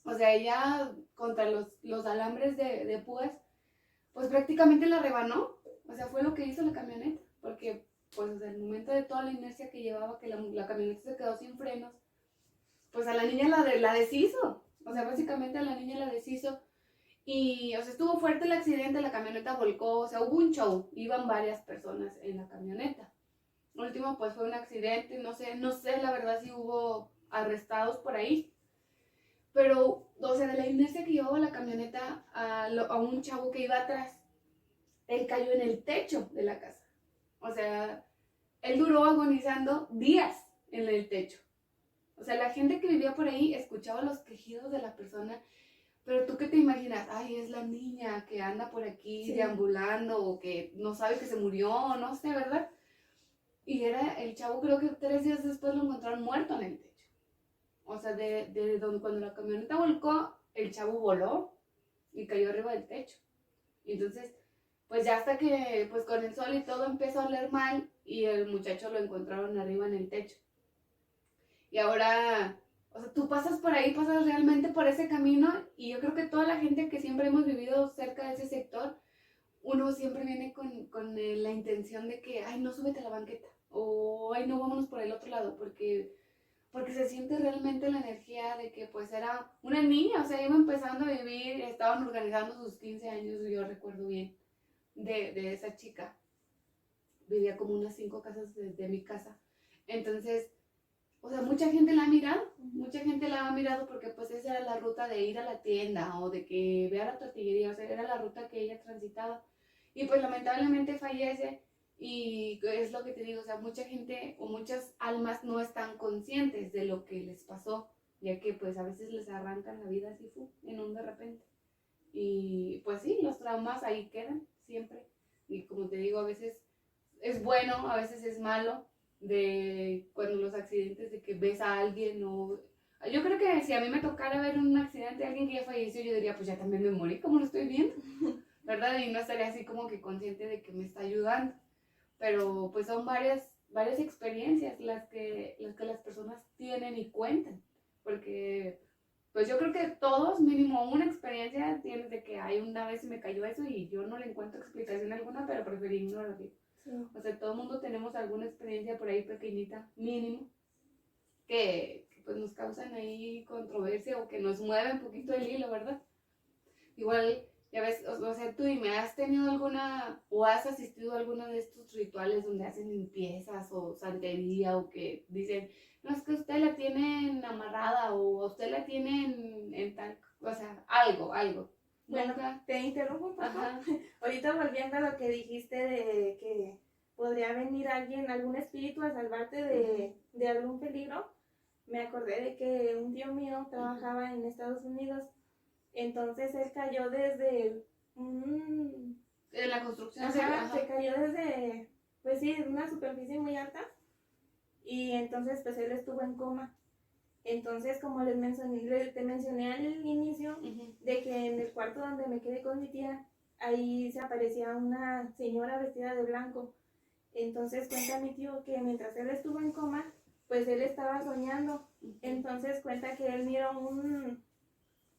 o sea, ella contra los alambres de púas, pues prácticamente la rebanó, o sea, fue lo que hizo la camioneta, porque pues o sea, el momento de toda la inercia que llevaba, que la camioneta se quedó sin frenos, pues a la niña la deshizo, o sea, básicamente a la niña la deshizo, y o sea, estuvo fuerte el accidente, la camioneta volcó, o sea, hubo un show, iban varias personas en la camioneta. El último pues fue un accidente, no sé la verdad si hubo arrestados por ahí, pero o sea, de la inercia que llevaba la camioneta a un chavo que iba atrás, él cayó en el techo de la casa. O sea, él duró agonizando días en el techo. O sea, la gente que vivía por ahí escuchaba los quejidos de la persona, pero tú qué te imaginas, ay, es la niña que anda por aquí Sí. deambulando o que no sabe que se murió, no sé, ¿verdad? Y era el chavo, creo que 3 días después lo encontraron muerto en el techo. O sea, de donde cuando la camioneta volcó, el chavo voló y cayó arriba del techo. Y entonces, pues ya hasta que, pues con el sol y todo empezó a oler mal y el muchacho lo encontraron arriba en el techo. Y ahora, o sea, tú pasas por ahí, pasas realmente por ese camino y yo creo que toda la gente que siempre hemos vivido cerca de ese sector, uno siempre viene con la intención de que, ay, no, súbete a la banqueta o, ay, no, vámonos por el otro lado, porque se siente realmente la energía de que pues era una niña, o sea, iba empezando a vivir, estaban organizando sus 15 años, yo recuerdo bien, de esa chica. Vivía como unas 5 casas de mi casa. Entonces, o sea, mucha gente la ha mirado porque pues esa era la ruta de ir a la tienda o de que vea la tortillería, o sea, era la ruta que ella transitaba. Y pues lamentablemente fallece y es lo que te digo, o sea, mucha gente o muchas almas no están conscientes de lo que les pasó, ya que pues a veces les arrancan la vida así, en un de repente. Y pues sí, los traumas ahí quedan siempre. Y como te digo, a veces es bueno, a veces es malo, de cuando los accidentes de que ves a alguien o... Yo creo que si a mí me tocara ver un accidente de alguien que ya falleció, yo diría, pues ya también me morí, como lo estoy viendo, ¿verdad? Y no estaría así como que consciente de que me está ayudando. Pero pues son varias experiencias las personas tienen y cuentan. Porque pues yo creo que todos, mínimo una experiencia tienes de que hay una vez me cayó eso y yo no le encuentro explicación alguna, pero preferí ignorarlo. Sí. O sea, todo el mundo tenemos alguna experiencia por ahí pequeñita, mínimo, que que pues nos causan ahí controversia o que nos mueven un poquito el hilo, ¿verdad? Igual, ya ves, o sea, tú dime, ¿has tenido alguna o has asistido a alguno de estos rituales donde hacen limpiezas o santería o que dicen, no, es que usted la tienen amarrada o usted la tienen en tal, o sea, algo? Bueno, Nunca. te interrumpo un poco. Ajá. Ahorita volviendo a lo que dijiste de que podría venir alguien, algún espíritu a salvarte de algún peligro, me acordé de que un tío mío trabajaba en Estados Unidos, entonces él cayó desde un... En la construcción, Ajá, se cayó desde, pues sí, una superficie muy alta y entonces pues él estuvo en coma. Entonces, como te mencioné al inicio, de que en el cuarto donde me quedé con mi tía, ahí se aparecía una señora vestida de blanco. Entonces cuenta mi tío que mientras él estuvo en coma, pues él estaba soñando. Entonces cuenta que él miró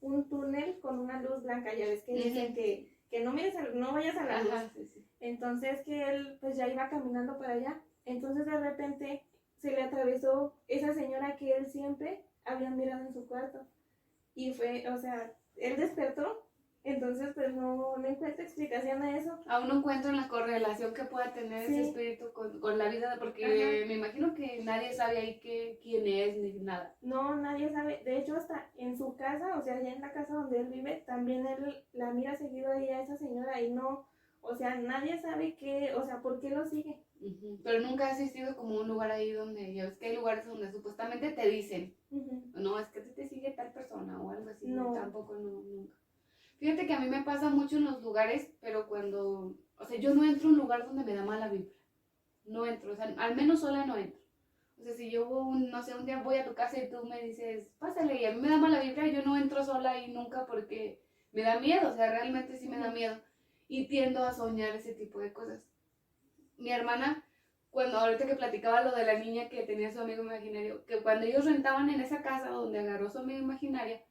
un túnel con una luz blanca. Ya ves que dicen que no mires no vayas a la luz. Sí. Entonces que él pues ya iba caminando para allá. Entonces de repente se le atravesó esa señora que él siempre había mirado en su cuarto. Y fue, o sea, él despertó, entonces pues no encuentro explicación a eso. Aún no encuentro la correlación que pueda tener ese espíritu con la vida, porque me imagino que nadie sabe ahí quién es ni nada. No, nadie sabe. De hecho, hasta en su casa, o sea, allá en la casa donde él vive, también él la mira seguido ahí a esa señora y no, o sea, nadie sabe qué, o sea, por qué lo sigue. Pero nunca has asistido como un lugar ahí donde, ya ves que hay lugares donde supuestamente te dicen, no, es que te sigue tal persona o algo así, No. tampoco, nunca. Fíjate que a mí me pasa mucho en los lugares, pero cuando, o sea, yo no entro a un lugar donde me da mala vibra, no entro, o sea, al menos sola no entro. O sea, si yo, no sé, un día voy a tu casa y tú me dices, pásale, y a mí me da mala vibra, yo no entro sola ahí nunca porque me da miedo, o sea, realmente sí me da miedo. Y tiendo a soñar ese tipo de cosas. Mi hermana, cuando ahorita que platicaba lo de la niña que tenía su amigo imaginario, que cuando ellos rentaban en esa casa donde agarró su amigo imaginaria,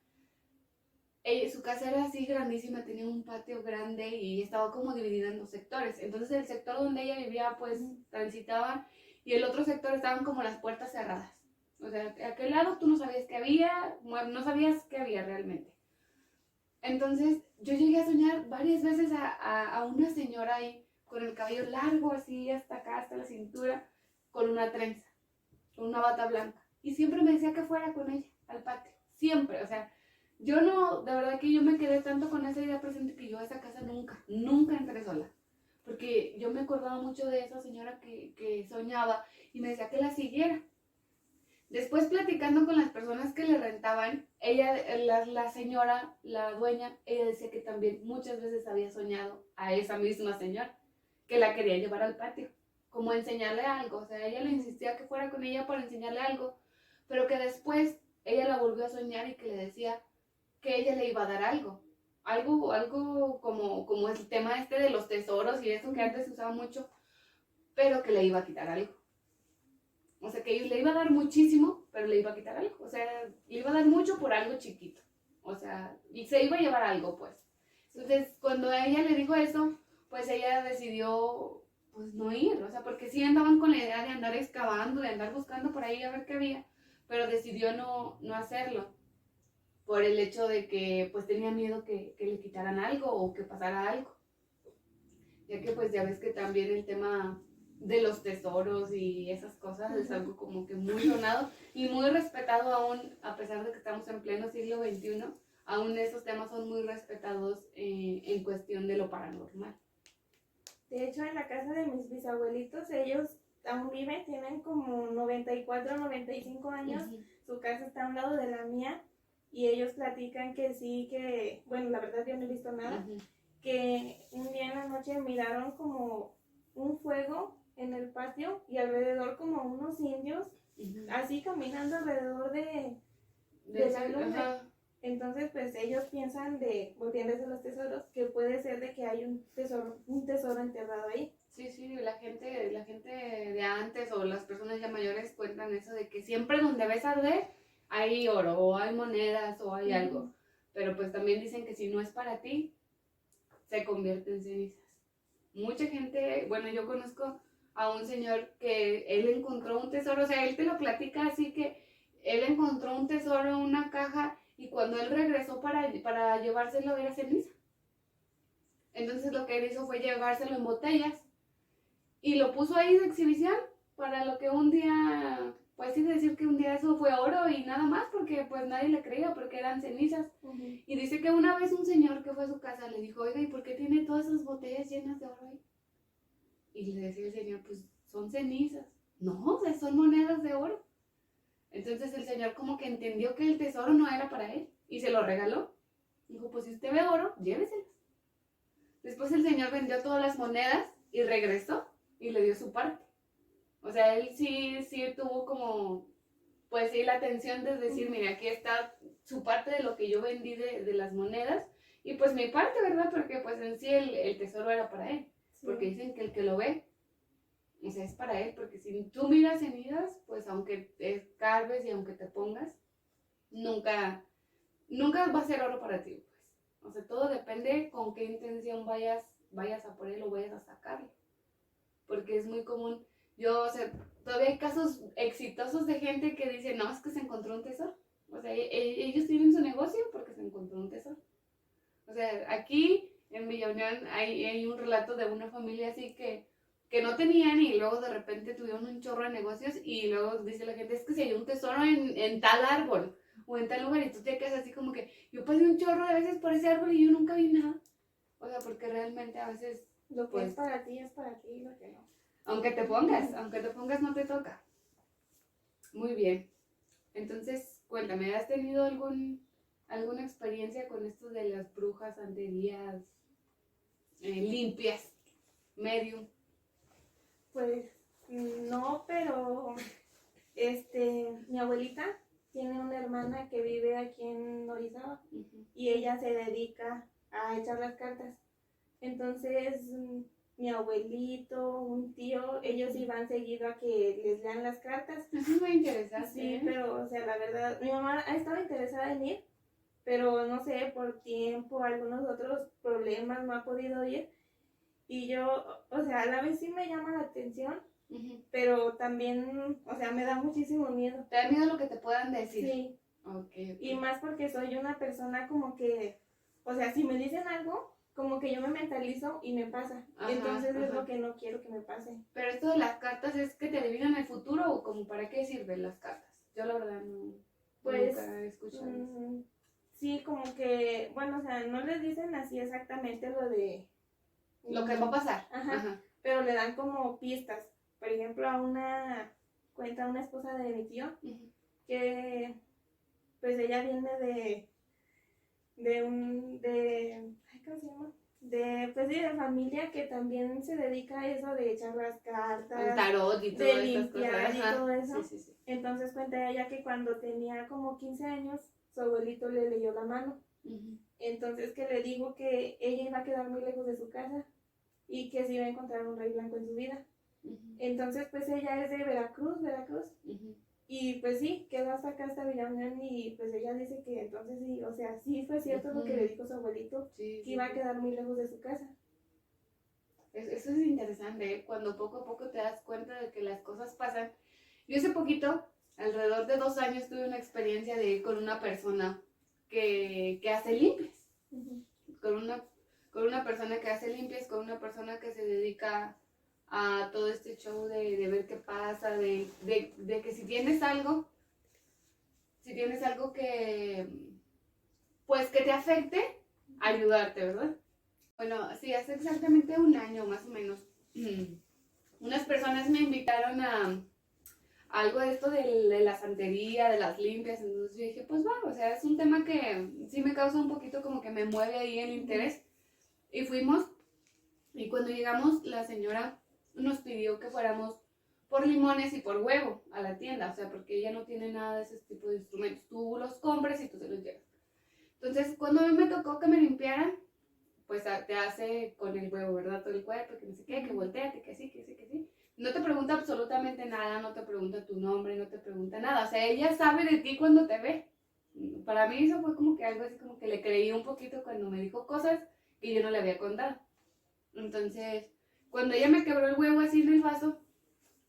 su casa era así grandísima, tenía un patio grande y estaba como dividida en dos sectores. Entonces el sector donde ella vivía pues transitaban y el otro sector estaban como las puertas cerradas. O sea, a aquel lado tú no sabías qué había, no sabías qué había realmente. Entonces yo llegué a soñar varias veces a una señora ahí con el cabello largo así hasta acá, hasta la cintura, con una trenza, con una bata blanca. Y siempre me decía que fuera con ella al patio, siempre, o sea, yo no, de verdad que yo me quedé tanto con esa idea presente que yo a esa casa nunca entré sola. Porque yo me acordaba mucho de esa señora que soñaba y me decía que la siguiera. Después platicando con las personas que le rentaban, ella, la señora, la dueña, ella decía que también muchas veces había soñado a esa misma señora, que la quería llevar al patio, como enseñarle algo. O sea, ella le insistía que fuera con ella para enseñarle algo, pero que después ella la volvió a soñar y que le decía que ella le iba a dar algo. Algo como el tema este de los tesoros y eso que antes se usaba mucho, pero que le iba a quitar algo. O sea, que le iba a dar muchísimo, pero le iba a quitar algo. O sea, le iba a dar mucho por algo chiquito. O sea, y se iba a llevar algo, pues. Entonces, cuando a ella le dijo eso, pues ella decidió, pues, no ir. O sea, porque sí andaban con la idea de andar excavando, de andar buscando por ahí a ver qué había, pero decidió no hacerlo. Por el hecho de que, pues, tenía miedo que le quitaran algo o que pasara algo. Ya que, pues, ya ves que también el tema de los tesoros y esas cosas es algo como que muy sonado y muy respetado aún, a pesar de que estamos en pleno siglo XXI, aún esos temas son muy respetados en cuestión de lo paranormal. De hecho, en la casa de mis bisabuelitos, ellos aún viven, tienen como 94, 95 años, su casa está a un lado de la mía y ellos platican que sí, que, bueno, la verdad yo no he visto nada, que un día en la noche miraron como un fuego en el patio y alrededor como unos indios así caminando alrededor de la lumbre. Entonces pues ellos piensan volviéndose los tesoros, que puede ser de que hay un tesoro enterrado ahí. Sí, la gente de antes o las personas ya mayores cuentan eso de que siempre donde ves arder hay oro o hay monedas o hay algo, pero pues también dicen que si no es para ti se convierte en cenizas. Mucha gente, bueno, yo conozco a un señor que él encontró un tesoro, o sea, él te lo platica así que él encontró un tesoro en una caja y cuando él regresó para llevárselo era ceniza. Entonces lo que él hizo fue llevárselo en botellas y lo puso ahí de exhibición para lo que un día, pues sí decir que un día eso fue oro y nada más porque pues nadie le creía porque eran cenizas. Y dice que una vez un señor que fue a su casa le dijo, oiga, ¿y por qué tiene todas esas botellas llenas de oro ahí? Y le decía el señor, pues son cenizas. No, o sea, son monedas de oro. Entonces el señor como que entendió que el tesoro no era para él y se lo regaló. Dijo, pues si usted ve oro, lléveselas. Después el señor vendió todas las monedas y regresó y le dio su parte. O sea, él sí tuvo como, pues sí, la atención de decir, mire, aquí está su parte de lo que yo vendí de las monedas y pues mi parte, ¿verdad? Porque pues en sí el tesoro era para él. Sí. Porque dicen que el que lo ve, o sea, es para él, porque si tú miras cenizas, pues aunque te escarbes y aunque te pongas, nunca va a ser oro para ti, pues. O sea, todo depende con qué intención vayas a por él o vayas a sacarlo. Porque es muy común. O sea, todavía hay casos exitosos de gente que dice, no, es que se encontró un tesoro. O sea, ellos tienen su negocio porque se encontró un tesoro. O sea, aquí en Villa Unión hay un relato de una familia así que no tenían y luego de repente tuvieron un chorro de negocios y luego dice la gente, es que si hay un tesoro en tal árbol o en tal lugar y tú te quedas así como que yo pasé un chorro de veces por ese árbol y yo nunca vi nada. O sea, porque realmente a veces... Lo que pues, es para ti y lo que no. Aunque te pongas no te toca. Muy bien. Entonces, cuéntame, ¿has tenido alguna experiencia con esto de las brujas, santerías, limpias, medium? Pues no, pero mi abuelita tiene una hermana que vive aquí en Orizaba y ella se dedica a echar las cartas. Entonces, mi abuelito, un tío, ellos iban seguido a que les lean las cartas. Eso es muy interesante. Sí, pero, o sea, la verdad, mi mamá ha estado interesada en ir, pero no sé, por tiempo, algunos otros problemas no ha podido ir. Y yo, o sea, a la vez sí me llama la atención, pero también, o sea, me da muchísimo miedo. ¿Te da miedo lo que te puedan decir? Sí. Okay. Y más porque soy una persona como que, o sea, si me dicen algo, como que yo me mentalizo y me pasa. Entonces es lo que no quiero que me pase. Pero esto de las cartas es que te adivinan el futuro o como para qué sirven las cartas. Yo la verdad pues, nunca he escuchado eso. Sí, como que, bueno, o sea, no les dicen así exactamente lo de... Lo que va a pasar. Pero le dan como pistas. Por ejemplo, cuenta una esposa de mi tío, que pues ella viene ¿cómo se llama? De familia que también se dedica a eso de echar las cartas, el tarot y todo de limpiar y todo eso. Sí. Entonces cuenta ella que cuando tenía como 15 años, su abuelito le leyó la mano. Entonces que le dijo que ella iba a quedar muy lejos de su casa y que se iba a encontrar un rey blanco en su vida. Entonces pues ella es de Veracruz. Y pues sí, quedó hasta acá, hasta Villa Unión, y pues ella dice que entonces sí, o sea, sí fue cierto lo que le dijo su abuelito, que iba a quedar muy lejos de su casa. Eso es interesante, ¿eh? Cuando poco a poco te das cuenta de que las cosas pasan. Yo hace poquito, alrededor de 2 años, tuve una experiencia de ir con una persona que hace limpias. Con una persona que hace limpias, con una persona que se dedica a todo este show de ver qué pasa, de que si tienes algo que, pues que te afecte, ayudarte, ¿verdad? Bueno, sí, hace exactamente 1 año más o menos, unas personas me invitaron a algo de esto de la santería, de las limpias, entonces yo dije, pues va, o sea, es un tema que sí me causa un poquito como que me mueve ahí el interés, y fuimos, y cuando llegamos, la señora nos pidió que fuéramos por limones y por huevo a la tienda, o sea, porque ella no tiene nada de ese tipo de instrumentos. Tú los compras y tú se los llevas. Entonces, cuando a mí me tocó que me limpiaran, pues te hace con el huevo, ¿verdad? Todo el cuerpo, que no sé qué, que volteate, que sí. No te pregunta absolutamente nada, no te pregunta tu nombre, no te pregunta nada. O sea, ella sabe de ti cuando te ve. Para mí eso fue como que algo así como que le creí un poquito cuando me dijo cosas que yo no le había contado. Entonces, cuando ella me quebró el huevo así en el vaso,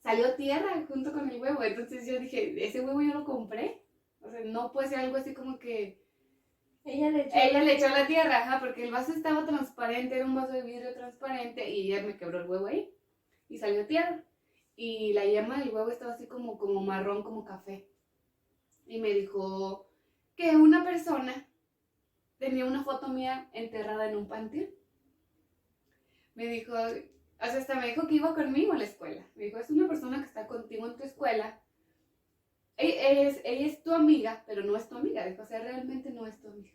salió tierra junto con el huevo. Entonces yo dije, ese huevo yo lo compré. O sea, no puede ser algo así como que Ella le echó la tierra, ajá, porque el vaso estaba transparente, era un vaso de vidrio transparente y ella me quebró el huevo ahí y salió tierra. Y la yema del huevo estaba así como marrón, como café. Y me dijo que una persona tenía una foto mía enterrada en un panteón. Me dijo, o sea, hasta me dijo que iba conmigo a la escuela. Me dijo, es una persona que está contigo en tu escuela. Ella es tu amiga, pero no es tu amiga. Dijo, o sea, realmente no es tu amiga.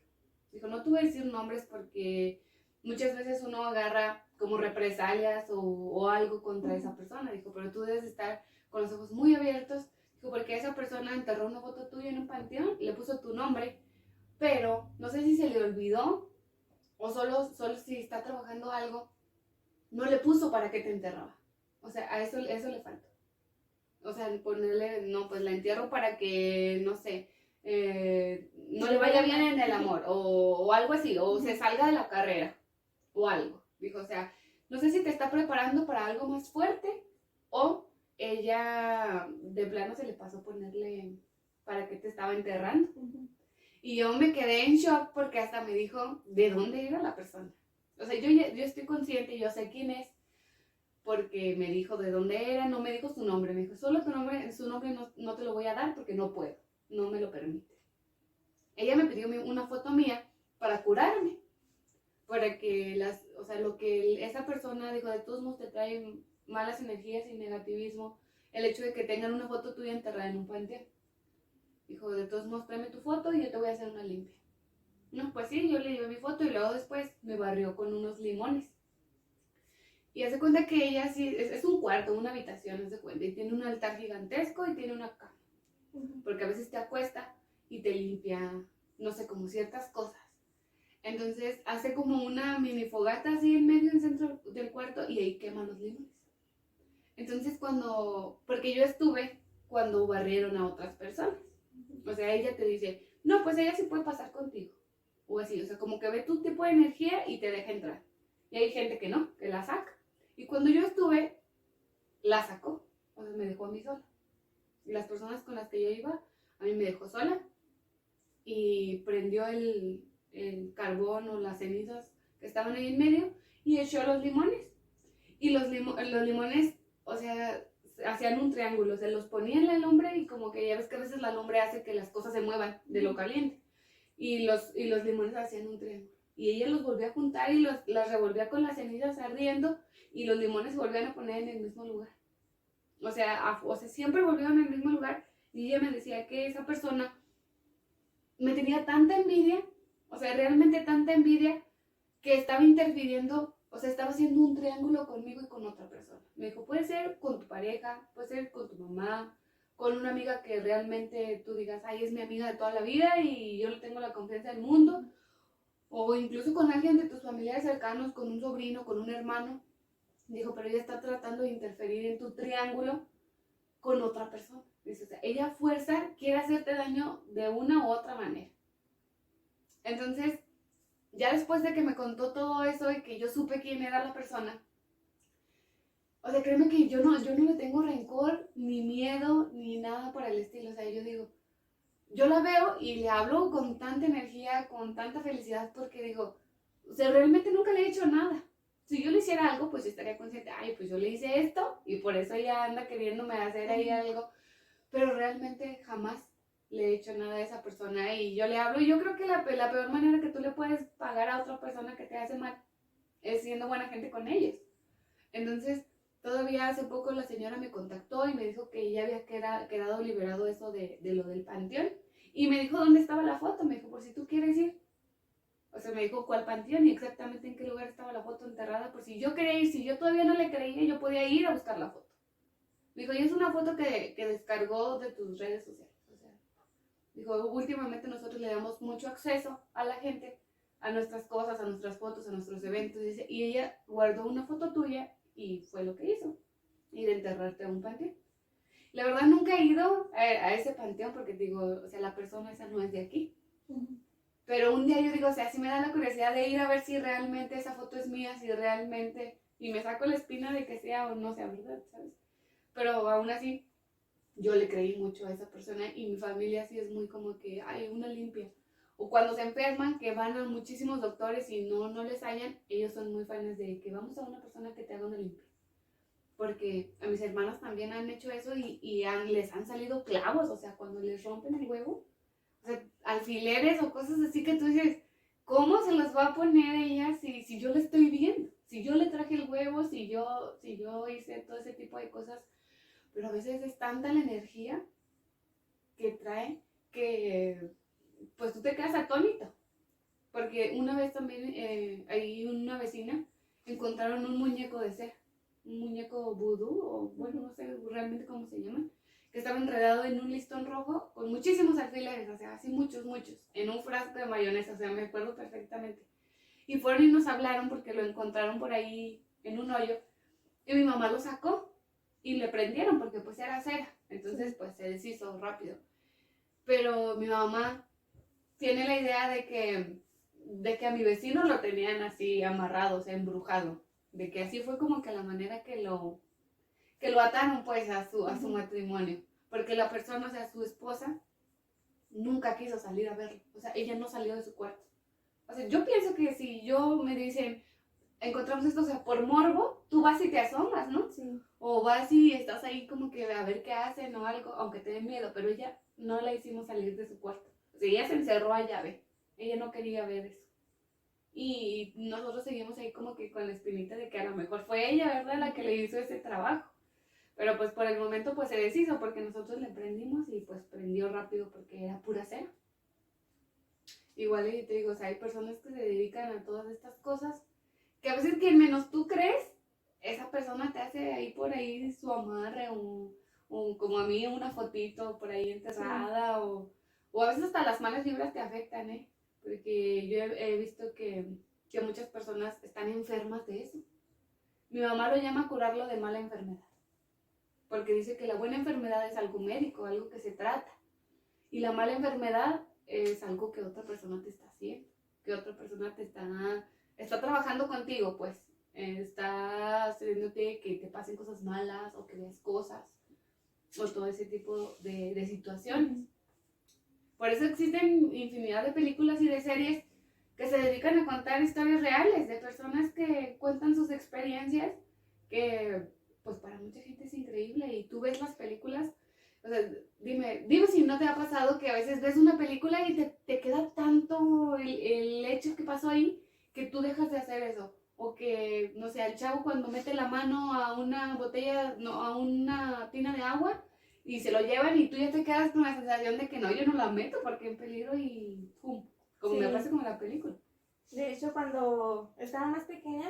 Dijo, no te voy a decir nombres porque muchas veces uno agarra como represalias o algo contra esa persona. Dijo, pero tú debes estar con los ojos muy abiertos. Dijo, porque esa persona enterró una foto tuya en un panteón y le puso tu nombre, pero no sé si se le olvidó o solo si está trabajando algo, no le puso para qué te enterraba. O sea, a eso le faltó. O sea, ponerle, no, pues la entierro para que, no sé, no le vaya bien en el amor, o algo así, o se salga de la carrera, o algo. Dijo, o sea, no sé si te está preparando para algo más fuerte, o ella de plano se le pasó ponerle para qué te estaba enterrando. Y yo me quedé en shock porque hasta me dijo de dónde era la persona. O sea, yo estoy consciente, yo sé quién es, porque me dijo de dónde era, no me dijo su nombre, me dijo solo tu nombre, su nombre no te lo voy a dar porque no puedo, no me lo permite. Ella me pidió una foto mía para curarme, para que o sea, lo que esa persona dijo, de todos modos te trae malas energías y negativismo, el hecho de que tengan una foto tuya enterrada en un panteón. Dijo, de todos modos tráeme tu foto y yo te voy a hacer una limpia. No, pues sí, yo le llevé mi foto y luego después me barrió con unos limones. Y hace cuenta que ella sí, es un cuarto, una habitación, hace cuenta, y tiene un altar gigantesco y tiene una cama. Porque a veces te acuesta y te limpia, no sé, como ciertas cosas. Entonces hace como una mini fogata así en medio, en el centro del cuarto, y ahí quema los limones. Entonces porque yo estuve cuando barrieron a otras personas. O sea, ella te dice, no, pues ella sí puede pasar contigo. O así, o sea, como que ve tu tipo de energía y te deja entrar. Y hay gente que no, que la saca. Y cuando yo estuve, la sacó, o sea, me dejó a mí sola. Y las personas con las que yo iba, a mí me dejó sola y prendió el carbón o las cenizas que estaban ahí en medio y echó los limones. Y los limones, o sea, hacían un triángulo, se los ponía en la lumbre y como que ya ves que a veces la lumbre hace que las cosas se muevan de lo caliente. Y los limones hacían un triángulo. Y ella los volvía a juntar y las revolvía con las cenizas ardiendo y los limones se volvían a poner en el mismo lugar. O sea, siempre volvieron en el mismo lugar y ella me decía que esa persona me tenía tanta envidia, o sea, realmente tanta envidia, que estaba interfiriendo, o sea, estaba haciendo un triángulo conmigo y con otra persona. Me dijo, puede ser con tu pareja, puede ser con tu mamá, con una amiga que realmente tú digas, ay, es mi amiga de toda la vida y yo le tengo la confianza del mundo, o incluso con alguien de tus familiares cercanos, con un sobrino, con un hermano. Dijo, pero ella está tratando de interferir en tu triángulo con otra persona. Dice, o sea, ella a fuerza quiere hacerte daño de una u otra manera. Entonces, ya después de que me contó todo eso y que yo supe quién era la persona, o sea, créeme que yo no le tengo rencor, ni miedo, ni nada por el estilo. O sea, yo digo, yo la veo y le hablo con tanta energía, con tanta felicidad, porque digo, o sea, realmente nunca le he hecho nada. Si yo le hiciera algo, pues estaría consciente, ay, pues yo le hice esto y por eso ella anda queriéndome hacer ahí algo. Pero realmente jamás le he hecho nada a esa persona y yo le hablo. Y yo creo que la peor manera que tú le puedes pagar a otra persona que te hace mal es siendo buena gente con ellos. Entonces, todavía hace poco la señora me contactó y me dijo que ya había quedado liberado eso de lo del panteón. Y me dijo dónde estaba la foto. Me dijo, por si tú quieres ir. O sea, me dijo cuál panteón y exactamente en qué lugar estaba la foto enterrada. Por si yo quería ir, si yo todavía no le creía, yo podía ir a buscar la foto. Me dijo, y es una foto que descargó de tus redes sociales. O sea, dijo, últimamente nosotros le damos mucho acceso a la gente, a nuestras cosas, a nuestras fotos, a nuestros eventos. Dice, y ella guardó una foto tuya y fue lo que hizo, ir a enterrarte a un panteón. La verdad nunca he ido a ese panteón porque digo, o sea, la persona esa no es de aquí. Pero un día yo digo, o sea, sí me da la curiosidad de ir a ver si realmente esa foto es mía, si realmente, y me saco la espina de que sea o no sea verdad, ¿sabes? pero aún así yo le creí mucho a esa persona y mi familia sí es muy como que hay una limpia. O cuando se enferman, que van a muchísimos doctores y no les hallan, ellos son muy fans de que vamos a una persona que te haga una limpia. Porque a mis hermanas también han hecho eso les han salido clavos, o sea, cuando les rompen el huevo, o sea, alfileres o cosas así que tú dices, ¿cómo se los va a poner ella si yo le estoy viendo? Si yo le traje el huevo, si yo hice todo ese tipo de cosas, pero a veces es tanta la energía que trae que pues tú te quedas atónito. Porque una vez también ahí una vecina encontraron un muñeco de cera, un muñeco vudú, o bueno, no sé realmente cómo se llaman, que estaba enredado en un listón rojo con muchísimos alfileres, o sea, así muchos, en un frasco de mayonesa, o sea, me acuerdo perfectamente. Y fueron y nos hablaron porque lo encontraron por ahí en un hoyo, y mi mamá lo sacó y le prendieron porque pues era cera, entonces pues se deshizo rápido. Pero mi mamá tiene la idea de que a mi vecino lo tenían así amarrado, o sea, embrujado, de que así fue como que la manera que lo ataron pues a su matrimonio, porque la persona, o sea, su esposa, nunca quiso salir a verlo, o sea, ella no salió de su cuarto. O sea, yo pienso que si yo me dicen, encontramos esto, o sea, por morbo, tú vas y te asomas, ¿no? Sí. O vas y estás ahí como que a ver qué hacen o algo, aunque te dé miedo, pero ella no la hicimos salir de su cuarto. O sea, ella se encerró a llave, ella no quería ver eso. Y nosotros seguimos ahí como que con la espinita de que a lo mejor fue ella, ¿verdad?, la que le hizo ese trabajo. Pero pues por el momento pues se deshizo porque nosotros le prendimos y pues prendió rápido porque era pura cera. Igual y te digo, o sea, hay personas que se dedican a todas estas cosas que a veces quien menos tú crees, esa persona te hace ahí por ahí su amarre o como a mí una fotito por ahí enterrada o a veces hasta las malas vibras te afectan, ¿eh? Porque yo he visto que muchas personas están enfermas de eso. Mi mamá lo llama curarlo de mala enfermedad, porque dice que la buena enfermedad es algo médico, algo que se trata, y la mala enfermedad es algo que otra persona te está haciendo, que otra persona te está trabajando contigo, pues, está haciéndote que te pasen cosas malas o que veas cosas, o todo ese tipo de situaciones. Por eso existen infinidad de películas y de series que se dedican a contar historias reales de personas que cuentan sus experiencias, que pues para mucha gente es increíble y tú ves las películas, o sea, dime si no te ha pasado que a veces ves una película y te queda tanto el hecho que pasó ahí que tú dejas de hacer eso. O que, no sé, el chavo cuando mete la mano a una botella, no, a una tina de agua y se lo llevan y tú ya te quedas con la sensación de que no, yo no la meto porque en peligro y pum, como me pasa con la película. De hecho, cuando estaba más pequeña,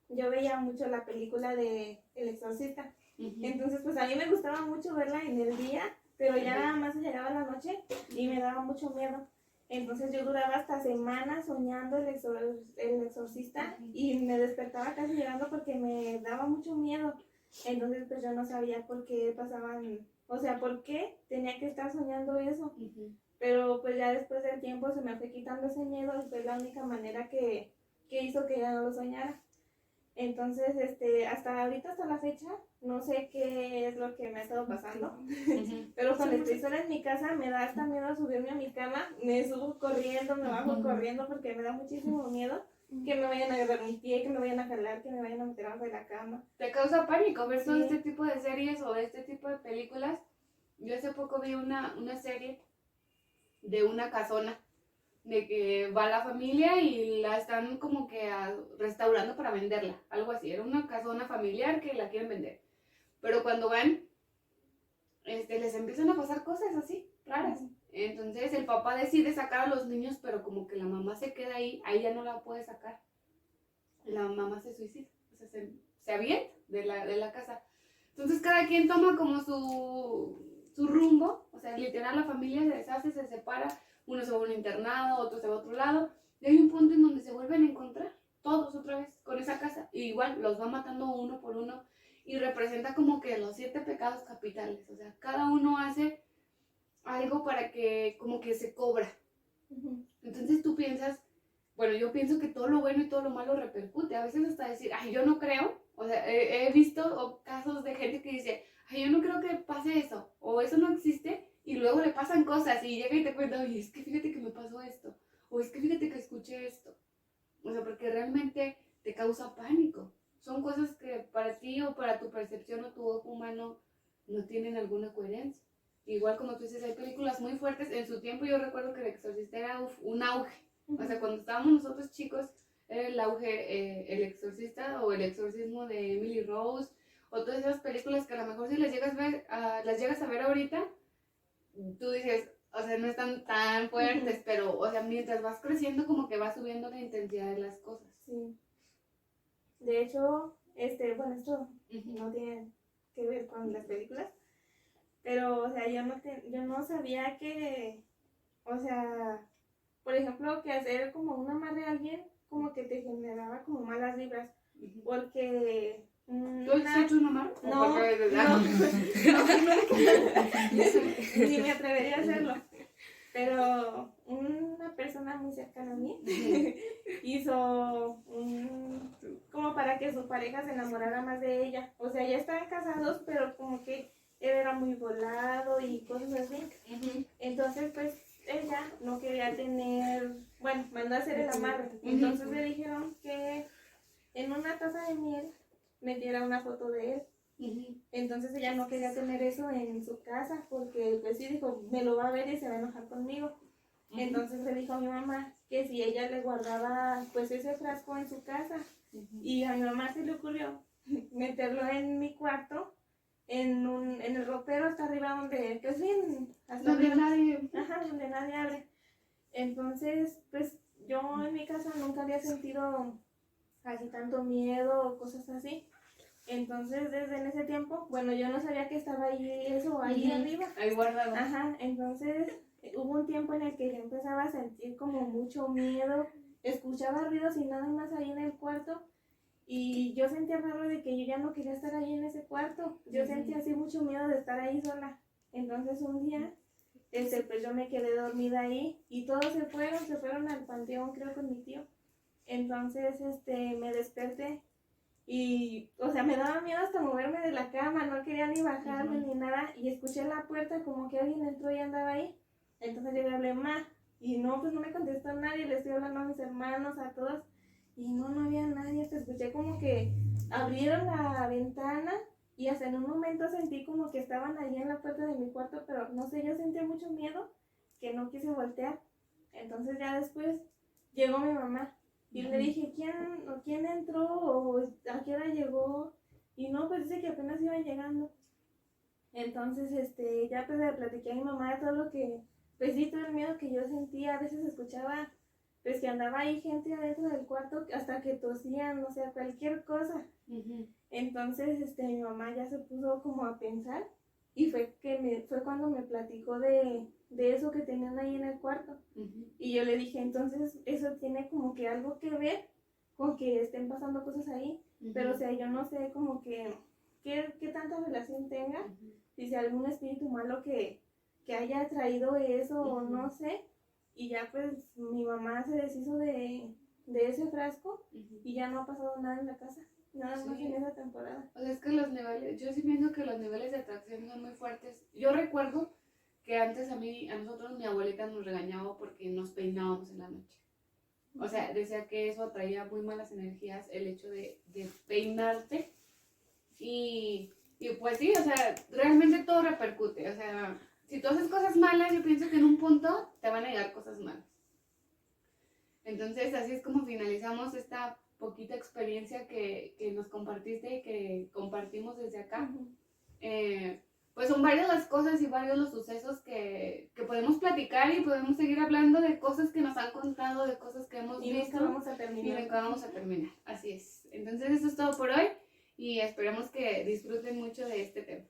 yo veía mucho la película de El Exorcista. Entonces, pues a mí me gustaba mucho verla en el día, pero ya nada más llegaba la noche y me daba mucho miedo. Entonces yo duraba hasta semanas soñando el exorcista y me despertaba casi llorando porque me daba mucho miedo. Entonces pues yo no sabía por qué pasaban, o sea, por qué tenía que estar soñando eso. Pero pues ya después del tiempo se me fue quitando ese miedo y fue la única manera que hizo que ya no lo soñara. Entonces, hasta ahorita, hasta la fecha, no sé qué es lo que me ha estado pasando, pero cuando estoy sola en mi casa me da hasta miedo subirme a mi cama, me subo corriendo, me bajo corriendo porque me da muchísimo miedo que me vayan a agarrar mi pie, que me vayan a jalar, que me vayan a meter abajo de la cama. ¿Te causa pánico ver todo este tipo de series o este tipo de películas? Yo hace poco vi una serie de una casona, de que va la familia y la están como que restaurando para venderla, algo así. Era una casona familiar que la quieren vender. Pero cuando van, les empiezan a pasar cosas así, raras. Entonces el papá decide sacar a los niños, pero como que la mamá se queda ahí ya no la puede sacar. La mamá se suicida, o sea, se avienta de la casa. Entonces cada quien toma como su rumbo, o sea, literal la familia se deshace, se separa, uno se va a un internado, otro se va a otro lado, y hay un punto en donde se vuelven a encontrar, todos otra vez, con esa casa, y igual los va matando uno por uno, y representa como que los 7 pecados capitales, o sea, cada uno hace algo para que, como que se cobra. Entonces tú piensas bueno, yo pienso que todo lo bueno y todo lo malo repercute. A veces hasta decir, ay, yo no creo. O sea, he visto casos de gente que dice, ay, yo no creo que pase eso, o eso no existe, y luego le pasan cosas y llega y te cuenta, oye, es que fíjate que me pasó esto, o es que fíjate que escuché esto. O sea, porque realmente te causa pánico. Son cosas que para ti o para tu percepción o tu ojo humano no tienen alguna coherencia. Igual como tú dices, hay películas muy fuertes. En su tiempo yo recuerdo que El Exorcista era un auge. O sea, cuando estábamos nosotros chicos, era el auge, El Exorcista o El Exorcismo de Emily Rose, o todas esas películas que a lo mejor si las llegas a ver ahorita, tú dices, o sea, no están tan fuertes, pero, o sea, mientras vas creciendo como que va subiendo la intensidad de las cosas. Sí. De hecho, bueno, esto no tiene que ver con las películas, pero, o sea, yo no sabía que, o sea, por ejemplo, que hacer como un amarre a alguien, como que te generaba como malas vibras, porque... ¿Tú has hecho un amarre? No, ni me atrevería a hacerlo. Pero una persona muy cercana a mí hizo como para que su pareja se enamorara más de ella. O sea, ya estaban casados, pero como que él era muy volado y cosas así. Entonces, pues, ella no quería bueno, mandó a hacer el amarre. Entonces le dijeron que en una taza de miel metiera una foto de él. Entonces ella no quería tener eso en su casa porque pues sí dijo, me lo va a ver y se va a enojar conmigo. Entonces le dijo a mi mamá que si ella le guardaba pues ese frasco en su casa. Y a mi mamá se le ocurrió meterlo en mi cuarto, en el ropero hasta arriba donde, pues bien, hasta donde arriba, nadie. Ajá, donde nadie abre. Entonces, pues yo en mi casa nunca había sentido así tanto miedo o cosas así. Entonces, desde en ese tiempo, bueno, yo no sabía que estaba ahí arriba. Ahí guardado. Ajá, entonces hubo un tiempo en el que yo empezaba a sentir como mucho miedo, escuchaba ruidos y nada más ahí en el cuarto, y yo sentía raro de que yo ya no quería estar ahí en ese cuarto. Yo sentía así mucho miedo de estar ahí sola. Entonces un día, pues yo me quedé dormida ahí y todos se fueron al panteón, creo, con mi tío. Entonces, me desperté. Y, o sea, me daba miedo hasta moverme de la cama, no quería ni bajarme ni nada, y escuché la puerta como que alguien entró y andaba ahí. Entonces yo le hablé, ma, y no, pues no me contestó nadie, le estoy hablando a mis hermanos, a todos, y no había nadie. Hasta escuché como que abrieron la ventana y hasta en un momento sentí como que estaban allí en la puerta de mi cuarto, pero no sé, yo sentí mucho miedo que no quise voltear. Entonces ya después llegó mi mamá. Y le dije, ¿quién entró? ¿O a qué hora llegó? Y no, pues dice que apenas iban llegando. Entonces, ya pues le platiqué a mi mamá de todo lo que, pues sí, todo el miedo que yo sentía. A veces escuchaba, pues que andaba ahí gente adentro del cuarto hasta que tosían, o sea, cualquier cosa. Entonces, mi mamá ya se puso como a pensar y fue cuando me platicó de eso que tenían ahí en el cuarto. Y yo le dije, entonces eso tiene como que algo que ver con que estén pasando cosas ahí, pero o sea, yo no sé como que qué tanta relación tenga, si sea algún espíritu malo que haya traído eso o no sé. Y ya pues mi mamá se deshizo de ese frasco y ya no ha pasado nada en la casa. Nada más en esa temporada. O sea, es que los niveles, yo sí pienso que los niveles de atracción son muy fuertes. Yo recuerdo que antes a nosotros mi abuelita nos regañaba porque nos peinábamos en la noche. O sea, decía que eso atraía muy malas energías, el hecho de peinarte. Y pues sí, o sea, realmente todo repercute. O sea, si tú haces cosas malas, yo pienso que en un punto te van a llegar cosas malas. Entonces, así es como finalizamos esta poquita experiencia que nos compartiste y que compartimos desde acá. Pues son varias las cosas y varios los sucesos que podemos platicar y podemos seguir hablando de cosas que nos han contado, de cosas que hemos visto. Y vamos a terminar. Y vamos a terminar, así es. Entonces eso es todo por hoy y esperamos que disfruten mucho de este tema.